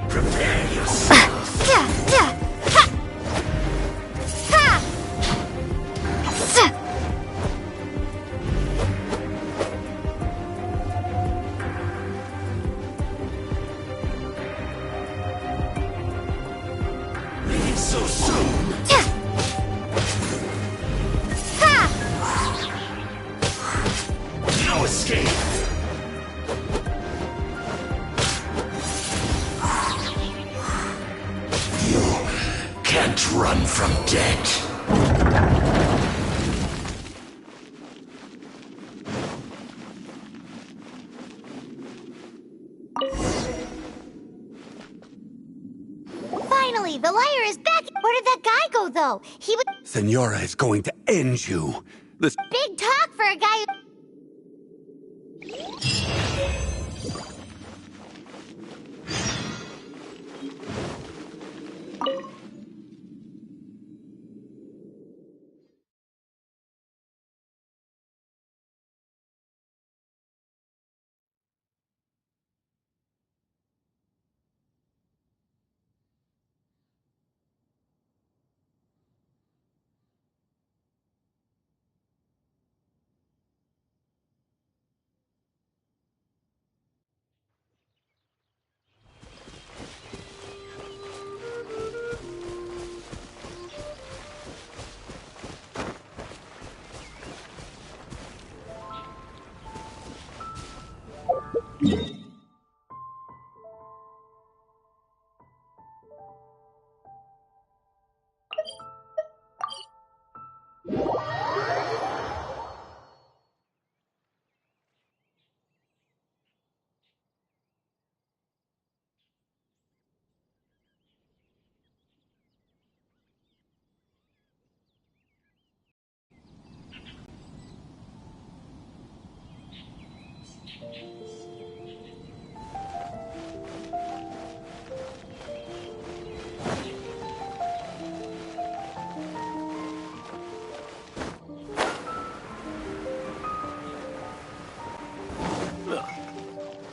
Prepare yourself! Leaving so soon! No escape! You can't run from death. Finally, the liar is back. Where did that guy go, though? He was Senora is going to end you. This big talk for a guy who...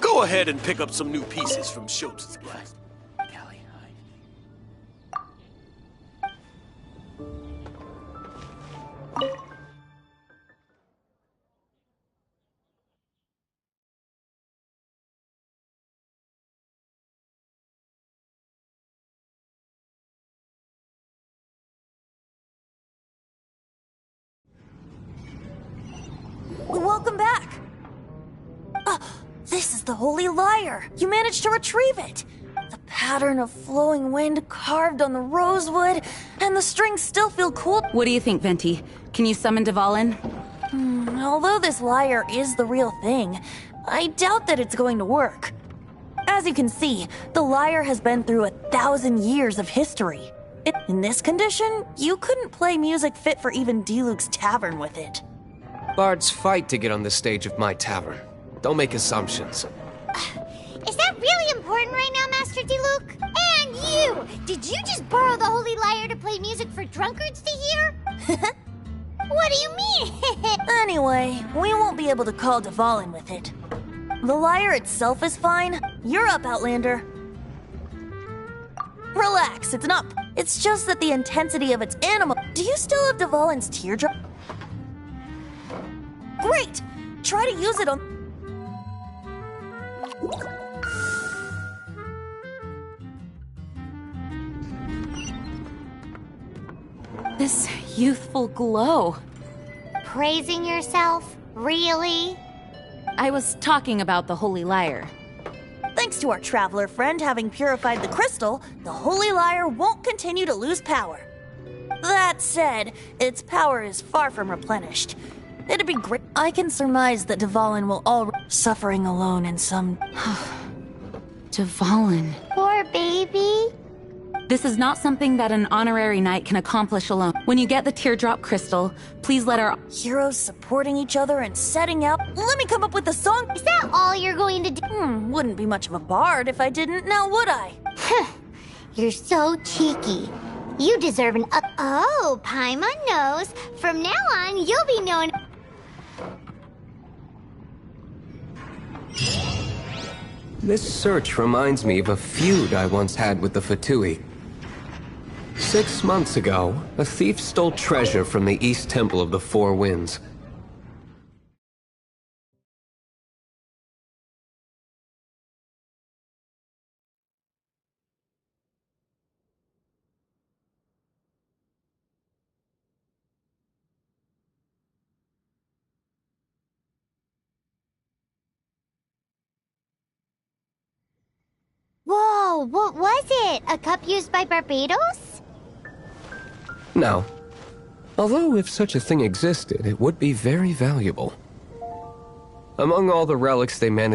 Go ahead and pick up some new pieces from Schultz's blast. Welcome back! This is the Holy Lyre! You managed to retrieve it! The pattern of flowing wind carved on the rosewood, and the strings still feel cool. What do you think, Venti? Can you summon Dvalin? Although this lyre is the real thing, I doubt that it's going to work. As you can see, the lyre has been through 1,000 years of history. In this condition, you couldn't play music fit for even D-Luke's tavern with it. Bards fight to get on the stage of my tavern. Don't make assumptions. Is that really important right now, Master D-Luke? And you! Did you just borrow the Holy Lyre to play music for drunkards to hear? What do you mean? Anyway, we won't be able to call Dvalin with it. The lyre itself is fine. You're up, Outlander. Relax, it's not... It's just that the intensity of its animal... Do you still have Dvalin's teardrop? Great! Try to use it on... This youthful glow. Praising yourself? Really? I was talking about the Holy Lyre. Thanks to our traveler friend having purified the crystal, the Holy Lyre won't continue to lose power. That said, its power is far from replenished. It'd be great. I can surmise that Dvalin will all suffering alone in some... Dvalin. Poor baby. This is not something that an honorary knight can accomplish alone. When you get the teardrop crystal, please let our... Heroes supporting each other and setting out... Let me come up with a song. Is that all you're going to do? Wouldn't be much of a bard if I didn't, now would I? You're so cheeky. You deserve an up. Oh, Paimon knows. From now on, you'll be known. This search reminds me of a feud I once had with the Fatui. 6 months ago, a thief stole treasure from the East Temple of the Four Winds. Whoa, what was it? A cup used by Barbados? No. Although if such a thing existed, it would be very valuable. Among all the relics they managed